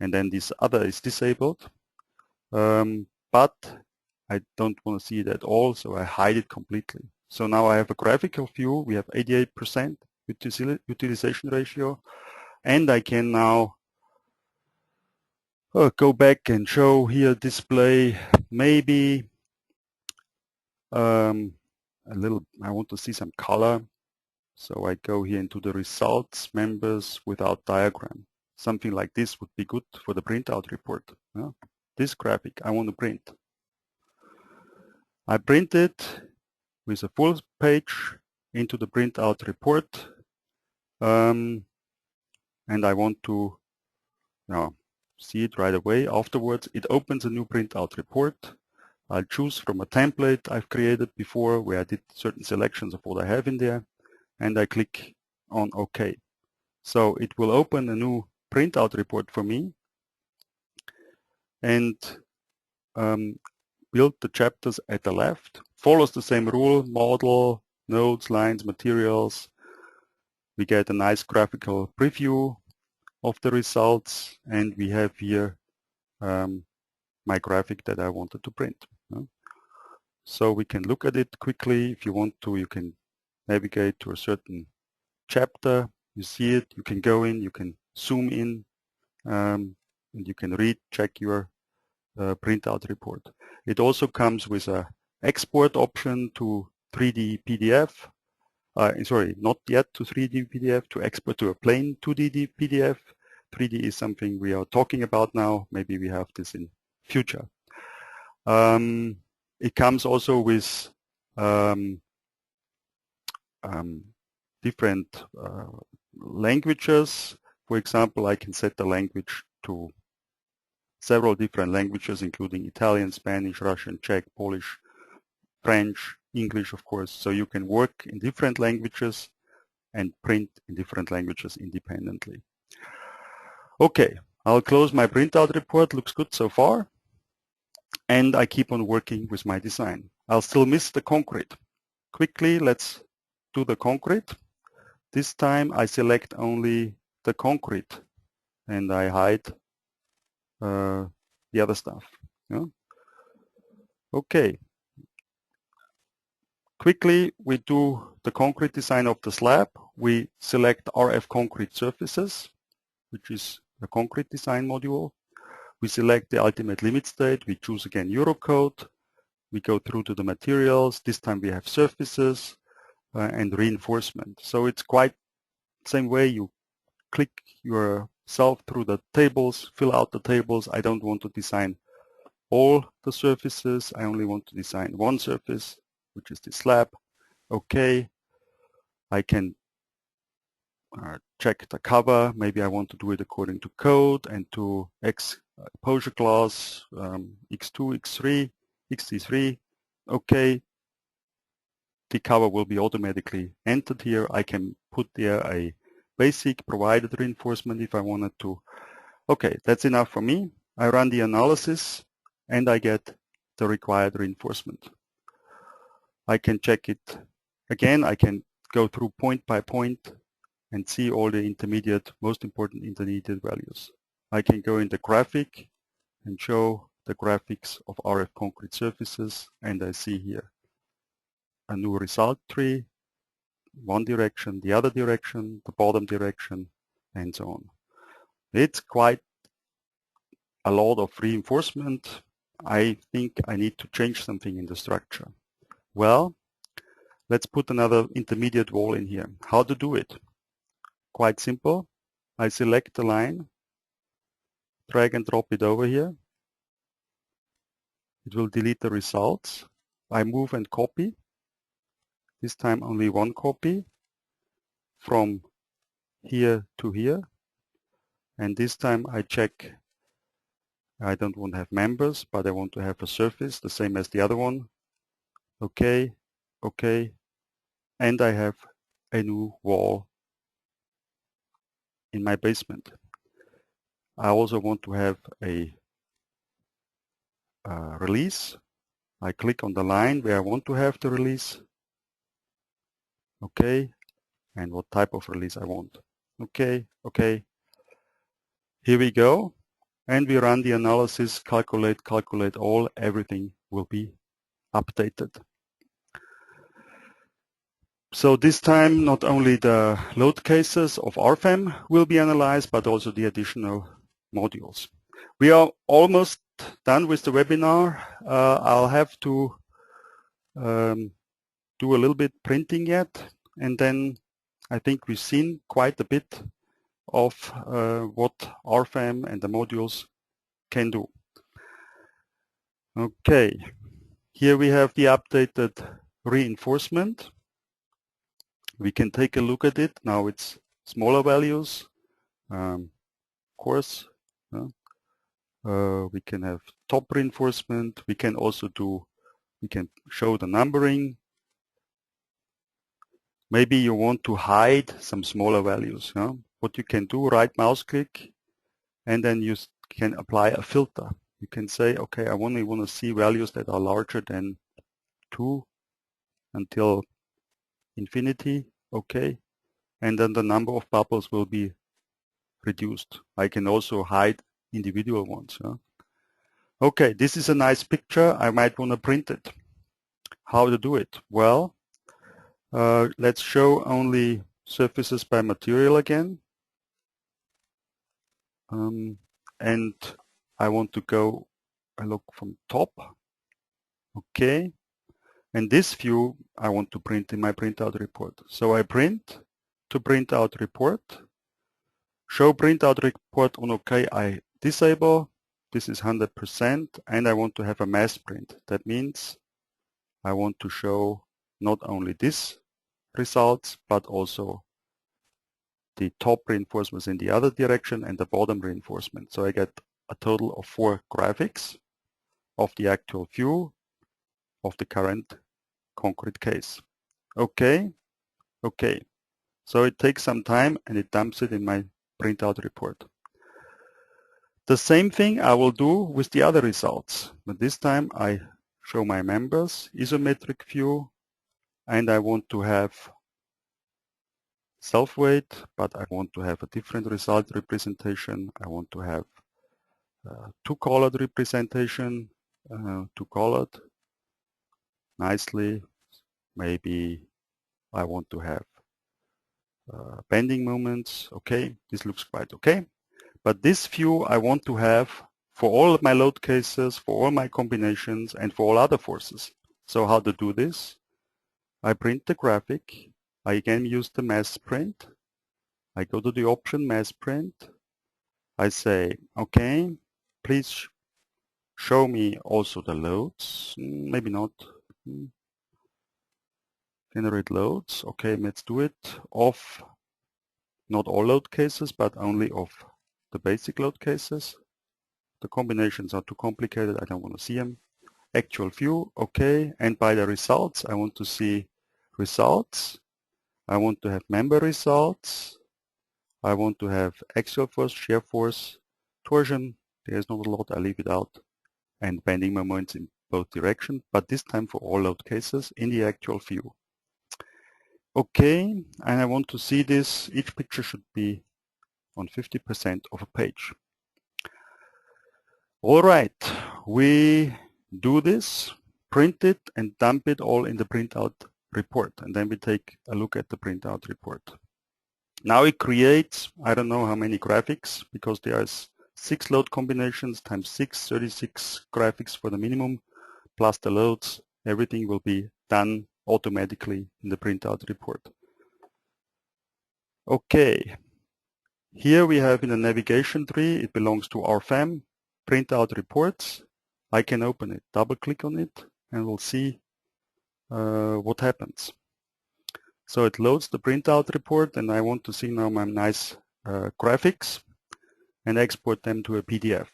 And then this other is disabled. But I don't want to see it at all, so I hide it completely. So now I have a graphical view. We have 88% utilization ratio, and I can now go back and show here display maybe a little. I want to see some color, so I go here into the results, members without diagram. Something like this would be good for the printout report. This graphic I want to print. I print it with a full page into the printout report, and I want to see it right away. Afterwards, it opens a new printout report. I'll choose from a template I've created before where I did certain selections of what I have in there, and I click on OK. So it will open a new printout report for me and build the chapters at the left. Follows the same rule, model, nodes, lines, materials. We get a nice graphical preview of the results, and we have here my graphic that I wanted to print. So we can look at it quickly. If you want to, you can navigate to a certain chapter. You see it, you can go in, you can zoom in, and you can read, check your printout report. It also comes with an export option to 3D PDF. Sorry, not yet to 3D PDF, to export to a plain 2D PDF. 3D is something we are talking about now. Maybe we have this in future. It comes also with different languages. For example, I can set the language to several different languages, including Italian, Spanish, Russian, Czech, Polish, French, English, of course. So you can work in different languages and print in different languages independently. Okay, I'll close my printout report. Looks good so far. And I keep on working with my design. I'll still miss the concrete. Quickly, let's do the concrete. This time I select only the concrete and I hide the other stuff. Okay. Quickly, we do the concrete design of the slab. We select RF concrete surfaces, which is the concrete design module. We select the ultimate limit state. We choose again Eurocode. We go through to the materials. This time we have surfaces and reinforcement. So it's quite same way. You click yourself through the tables, fill out the tables. I don't want to design all the surfaces. I only want to design one surface, which is the slab. Okay. I can check the cover. Maybe I want to do it according to code and to exposure class x2, x3, xt3. Okay. The cover will be automatically entered here. I can put there a basic provided reinforcement if I wanted to. Okay, that's enough for me. I run the analysis and I get the required reinforcement. I can check it again. I can go through point by point and see all the intermediate, most important intermediate values. I can go in the graphic and show the graphics of RF concrete surfaces, and I see here a new result tree, one direction, the other direction, the bottom direction, and so on. It's quite a lot of reinforcement. I think I need to change something in the structure. Well, let's put another intermediate wall in here. How to do it? Quite simple. I select the line, drag and drop it over here. It will delete the results. I move and copy. This time only one copy from here to here. And this time I check, I don't want to have members, but I want to have a surface, the same as the other one. Okay, okay. And I have a new wall in my basement. I also want to have a release. I click on the line where I want to have the release. Okay, and what type of release I want. Okay, okay. Here we go. And we run the analysis, calculate all, everything will be updated. So this time not only the load cases of RFEM will be analyzed, but also the additional modules. We are almost done with the webinar. I'll have to do a little bit printing yet, and then I think we've seen quite a bit of what RFEM and the modules can do. Okay, here we have the updated reinforcement. We can take a look at it. Now it's smaller values. Of course, we can have top reinforcement. We can also we can show the numbering. Maybe you want to hide some smaller values. What you can do, right mouse click, and then you can apply a filter. You can say, okay, I only want to see values that are larger than 2 until infinity. Okay, and then the number of bubbles will be reduced. I can also hide individual ones. Okay, this is a nice picture. I might want to print it. How to do it? Well, let's show only surfaces by material again. And I want to go, I look from top. Okay. And this view I want to print in my printout report. So I print to print out report. Show printout report on OK. I disable. This is 100%. And I want to have a mass print. That means I want to show not only this results, but also the top reinforcements in the other direction and the bottom reinforcement. So I get a total of 4 graphics of the actual view of the current concrete case. Okay, okay. So it takes some time and it dumps it in my printout report. The same thing I will do with the other results, but this time I show my members, isometric view, and I want to have self-weight, but I want to have a different result representation. I want to have two-colored representation, two-colored, nicely. Maybe I want to have bending moments. Okay, this looks quite okay. But this view I want to have for all of my load cases, for all my combinations, and for all other forces. So how to do this? I print the graphic. I again use the mass print. I go to the option mass print. I say, okay, please show me also the loads. Maybe not. Generate loads. Okay, let's do it. Of not all load cases, but only of the basic load cases. The combinations are too complicated. I don't want to see them. Actual view. Okay. And by the results, I want to see results. I want to have member results. I want to have axial force, shear force, torsion. There's not a lot. I leave it out. And bending moments in both directions, but this time for all load cases in the actual view. Okay, and I want to see this. Each picture should be on 50% of a page. All right, we do this, print it, and dump it all in the printout report. And then we take a look at the printout report. Now it creates, I don't know how many graphics, because there's 6 load combinations times 6, 36 graphics for the minimum, plus the loads. Everything will be done automatically in the printout report. Okay, here we have in the navigation tree, it belongs to RFEM, printout reports. I can open it, double click on it, and we'll see what happens. So it loads the printout report, and I want to see now my nice graphics and export them to a PDF.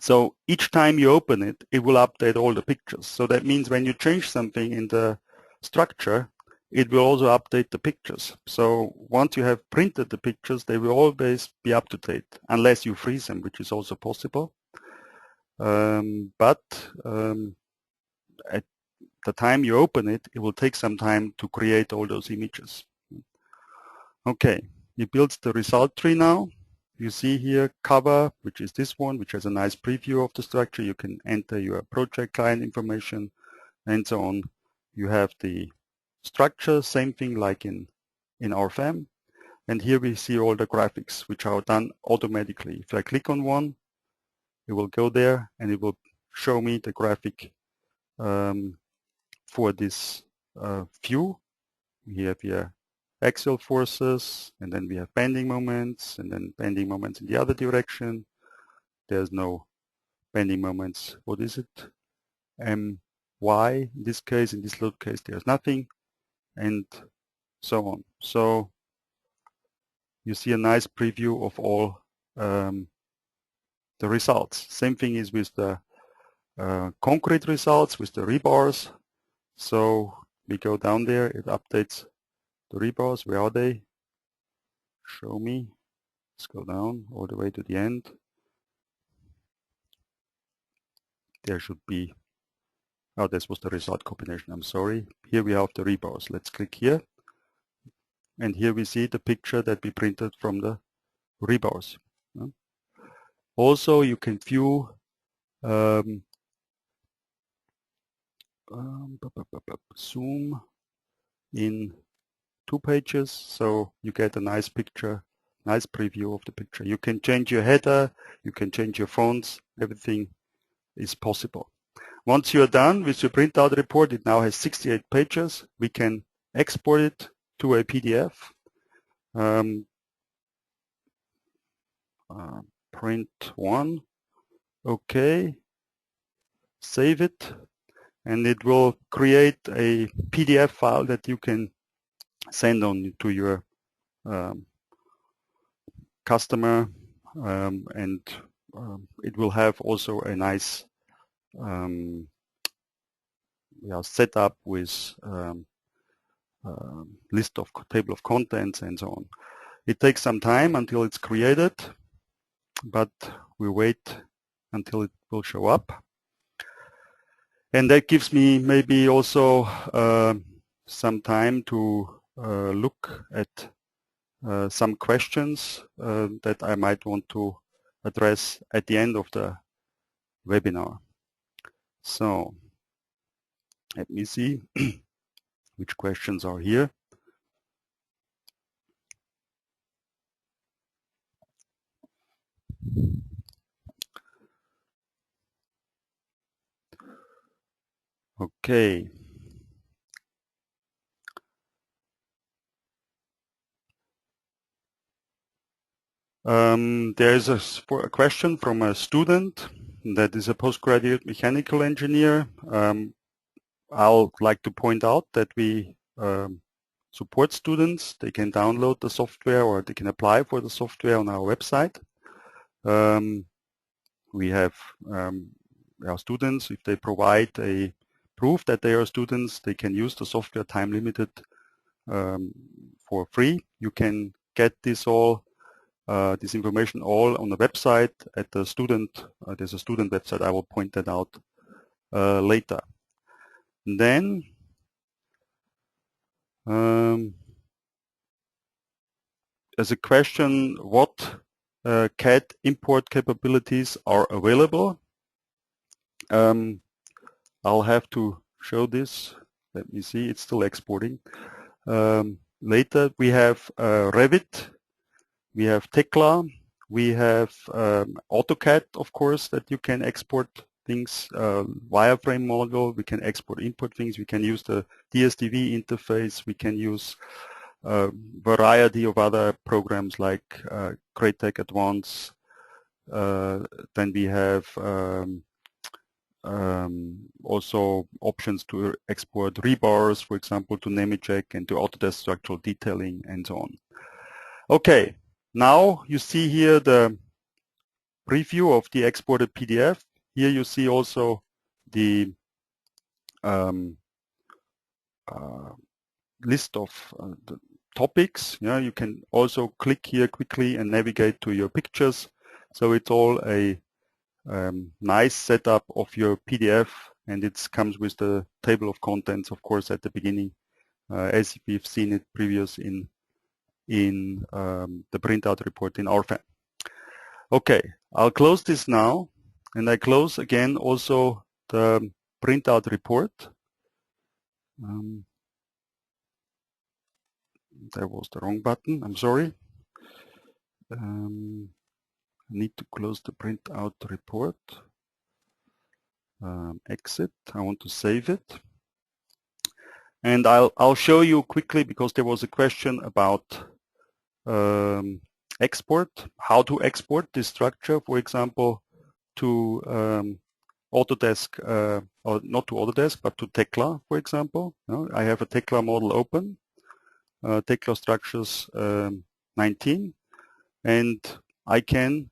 So each time you open it, it will update all the pictures. So that means when you change something in the structure, it will also update the pictures. So once you have printed the pictures, they will always be up to date, unless you freeze them, which is also possible. At the time you open it, it will take some time to create all those images. Okay, it builds the result tree now. You see here cover, which is this one, which has a nice preview of the structure. You can enter your project client information and so on. You have the structure, same thing like in RFEM. And here we see all the graphics, which are done automatically. If I click on one, it will go there and it will show me the graphic for this view. We have here axial forces, and then we have bending moments, and then bending moments in the other direction. There's no bending moments. What is it? Y in this case, in this load case, there's nothing, and so on. So you see a nice preview of all the results. Same thing is with the concrete results, with the rebars. So we go down there, it updates the rebars. Where are they? Show me. Let's go down all the way to the end. There should be, oh, this was the result combination, I'm sorry. Here we have the rebars. Let's click here. And here we see the picture that we printed from the rebars. Also, you can view zoom in 2 pages, so you get a nice picture, nice preview of the picture. You can change your header, you can change your fonts, everything is possible. Once you're done with your printout report, it now has 68 pages. We can export it to a PDF. Print one. Okay. Save it. And it will create a PDF file that you can send on to your customer, and it will have also a nice setup with list of table of contents and so on. It takes some time until it's created, but we wait until it will show up. And that gives me maybe also some time to look at some questions that I might want to address at the end of the webinar. So let me see which questions are here. Okay. There is a question from a student that is a postgraduate mechanical engineer. I'll like to point out that we support students. They can download the software or they can apply for the software on our website. We have our students, if they provide a proof that they are students, they can use the software time limited for free. You can get this information all on the website at the student. There's a student website. I will point that out later. And then as a question, what CAD import capabilities are available? I'll have to show this. Let me see, it's still exporting. Later we have Revit, we have Tekla, we have AutoCAD, of course, that you can export things, wireframe model, we can export import things, we can use the DSDV interface, we can use a variety of other programs like Cratech Advance. Then we have also options to export rebars, for example, to Nemetschek and to Autodesk structural detailing and so on. Okay, now you see here the preview of the exported PDF. Here you see also the list of the topics. Yeah, you can also click here quickly and navigate to your pictures. So it's all a nice setup of your PDF, and it comes with the table of contents, of course, at the beginning, as we've seen it previous in the printout report in RFEM. Okay, I'll close this now, and I close again also the printout report. That was the wrong button, I'm sorry. I need to close the printout report. Exit, I want to save it. And I'll show you quickly, because there was a question about export, how to export this structure, for example, to Autodesk, or not to Autodesk, but to Tekla, for example. I have a Tekla model open, Tekla structures 19, and I can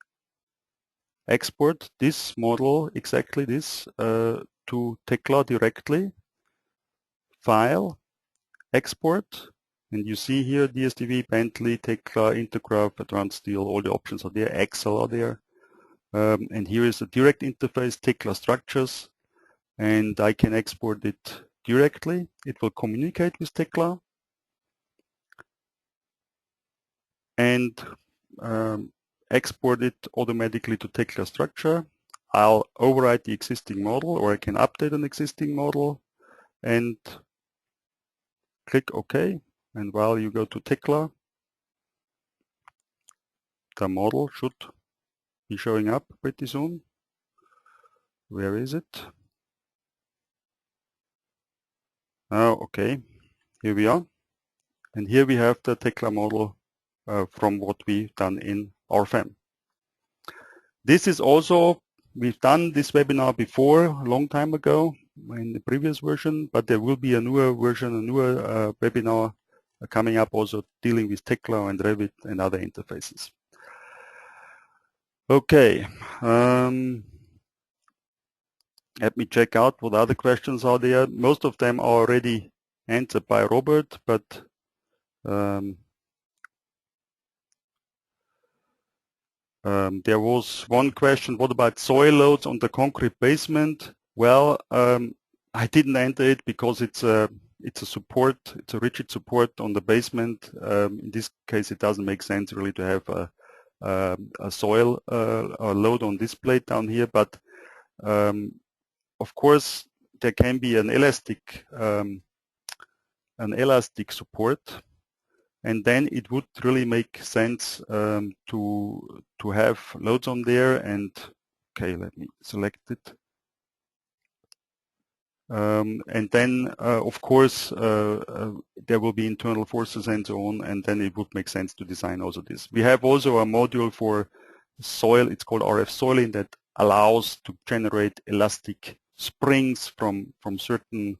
export this model, exactly this, to Tekla directly. File, export, and you see here DSDV, Bentley, Tekla, Intergraph, Advanced Steel, all the options are there, Excel are there. And here is the direct interface, Tekla structures, and I can export it directly. It will communicate with Tekla and export it automatically to Tekla structure. I'll override the existing model, or I can update an existing model and click OK. And while you go to Tekla, the model should be showing up pretty soon. Where is it? Oh, okay. Here we are. And here we have the Tekla model from what we've done in RFEM. This is also, we've done this webinar before, a long time ago in the previous version, but there will be a newer version, a newer webinar coming up also dealing with Tekla and Revit and other interfaces. Okay, let me check out what other questions are there. Most of them are already answered by Robert, but there was one question, what about soil loads on the concrete basement? Well, I didn't enter it because it's a support, it's a rigid support on the basement. In this case, it doesn't make sense really to have a soil load on this plate down here, but of course there can be an elastic support, and then it would really make sense to have loads on there. And okay, let me select it. And then of course there will be internal forces and so on, and then it would make sense to design also this. We have also a module for soil, it's called RF soiling, that allows to generate elastic springs from certain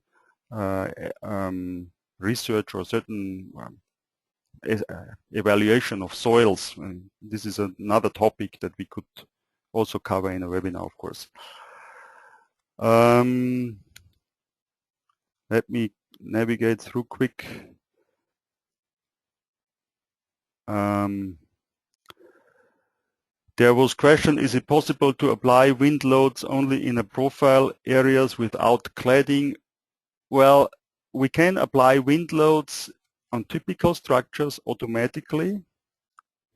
research or certain evaluation of soils. And this is another topic that we could also cover in a webinar, of course. Let me navigate through quick. There was question, is it possible to apply wind loads only in a profile areas without cladding? Well, we can apply wind loads on typical structures automatically.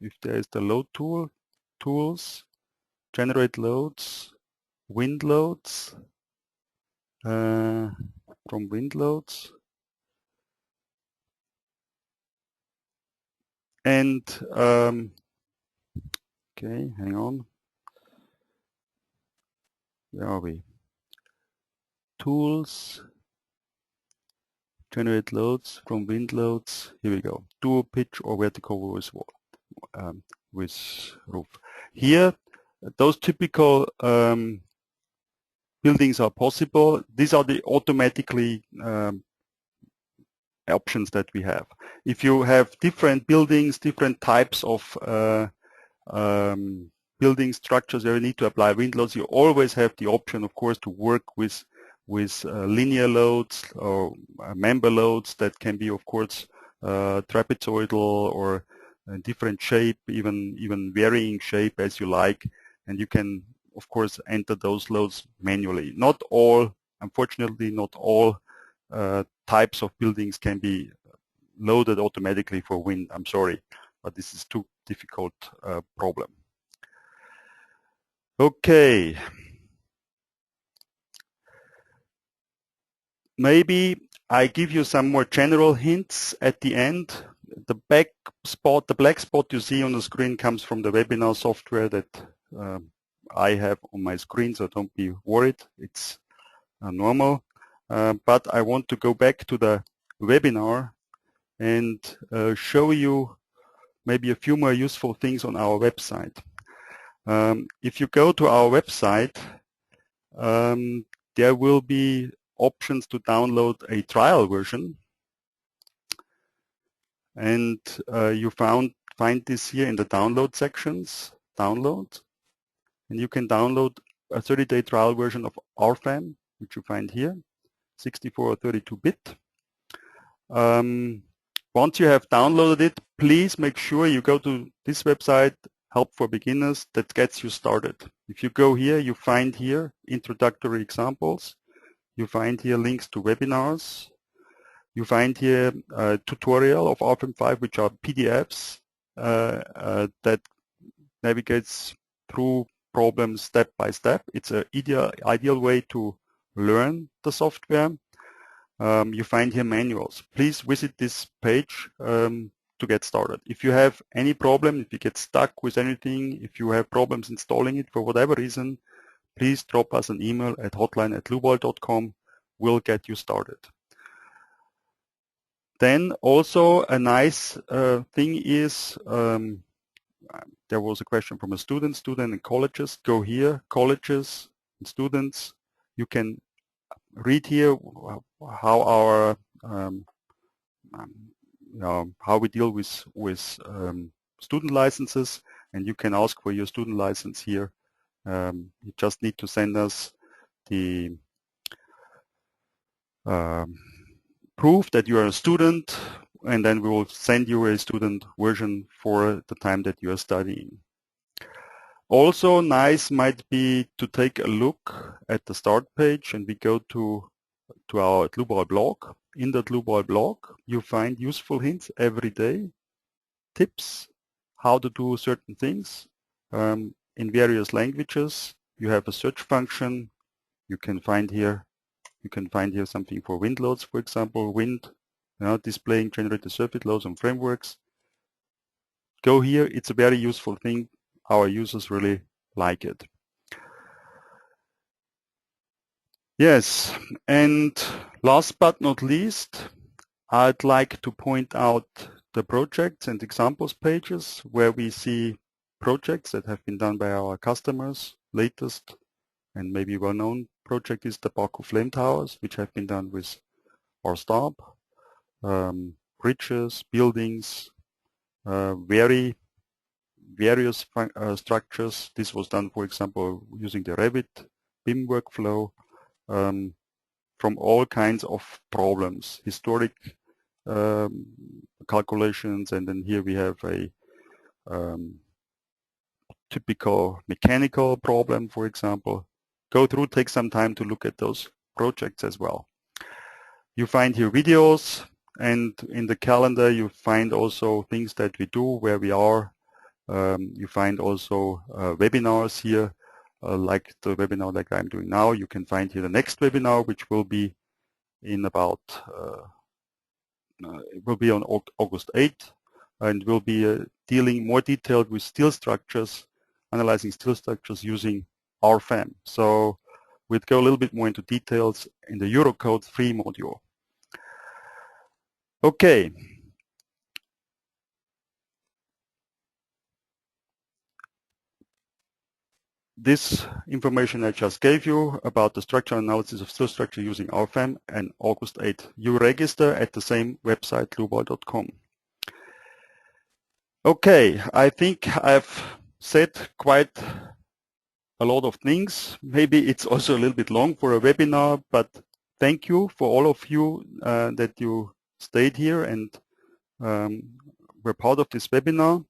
If there is the load tool, tools, generate loads, wind loads, from wind loads. And okay, hang on. Where are we? Tools, generate loads from wind loads. Here we go. Dual pitch or vertical with roof. Here, those typical buildings are possible. These are the automatically options that we have. If you have different buildings, different types of building structures where you need to apply wind loads, you always have the option, of course, to work with linear loads or member loads that can be, of course, trapezoidal or different shape, even varying shape as you like, and you can, of course, enter those loads manually. Not all, unfortunately, not all types of buildings can be loaded automatically for wind. I'm sorry, but this is too difficult problem. Okay. Maybe I give you some more general hints at the end. The black spot you see on the screen comes from the webinar software that I have on my screen, so don't be worried. It's normal. But I want to go back to the webinar and show you maybe a few more useful things on our website. If you go to our website, there will be options to download a trial version, and you find this here in the download sections, download, and you can download a 30-day trial version of RFEM, which you find here, 64 or 32-bit. Once you have downloaded it, please make sure you go to this website, Help for Beginners, that gets you started. If you go here, you find here introductory examples. You find here links to webinars. You find here a tutorial of RFEM 5, which are PDFs that navigates through problems step by step. It's an ideal way to learn the software. You find here manuals. Please visit this page to get started. If you have any problem, if you get stuck with anything, if you have problems installing it for whatever reason, please drop us an email at hotline@dlubal.com. We'll get you started. Then also a nice thing is, there was a question from a student and colleges. Go here, colleges and students. You can read here how our how we deal with student licenses, and you can ask for your student license here. You just need to send us the proof that you are a student, and then we will send you a student version for the time that you are studying. Also nice might be to take a look at the start page, and we go to our Dlubal blog. In the Dlubal blog, you find useful hints every day, tips, how to do certain things in various languages. You have a search function. You can find here something for wind loads, for example, wind, displaying generated surface loads and frameworks. Go here. It's a very useful thing. Our users really like it. Yes, and last but not least, I'd like to point out the projects and examples pages where we see projects that have been done by our customers latest and maybe well-known project is the Baku Flame Towers, which have been done with our staff. Bridges, buildings, various structures. This was done, for example, using the Revit BIM workflow, from all kinds of problems, historic calculations, and then here we have a typical mechanical problem, for example. Go through, take some time to look at those projects as well. You find here videos, and in the calendar you find also things that we do, where we are. You find also webinars here, like the webinar like I'm doing now. You can find here the next webinar, which will be in about, it will be on August 8th, and will be dealing more detailed with steel structures, analyzing steel structures using RFEM. So we'll go a little bit more into details in the Eurocode 3 module. Okay. This information I just gave you about the structural analysis of steel structure using RFEM and August 8th. You register at the same website, dlubal.com. Okay, I think I've said quite a lot of things. Maybe it's also a little bit long for a webinar, but thank you for all of you that you stayed here and were part of this webinar.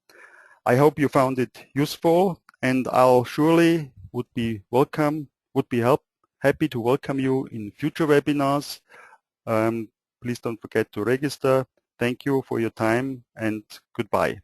I hope you found it useful, and I'll surely would be happy to welcome you in future webinars. Please don't forget to register. Thank you for your time, and goodbye.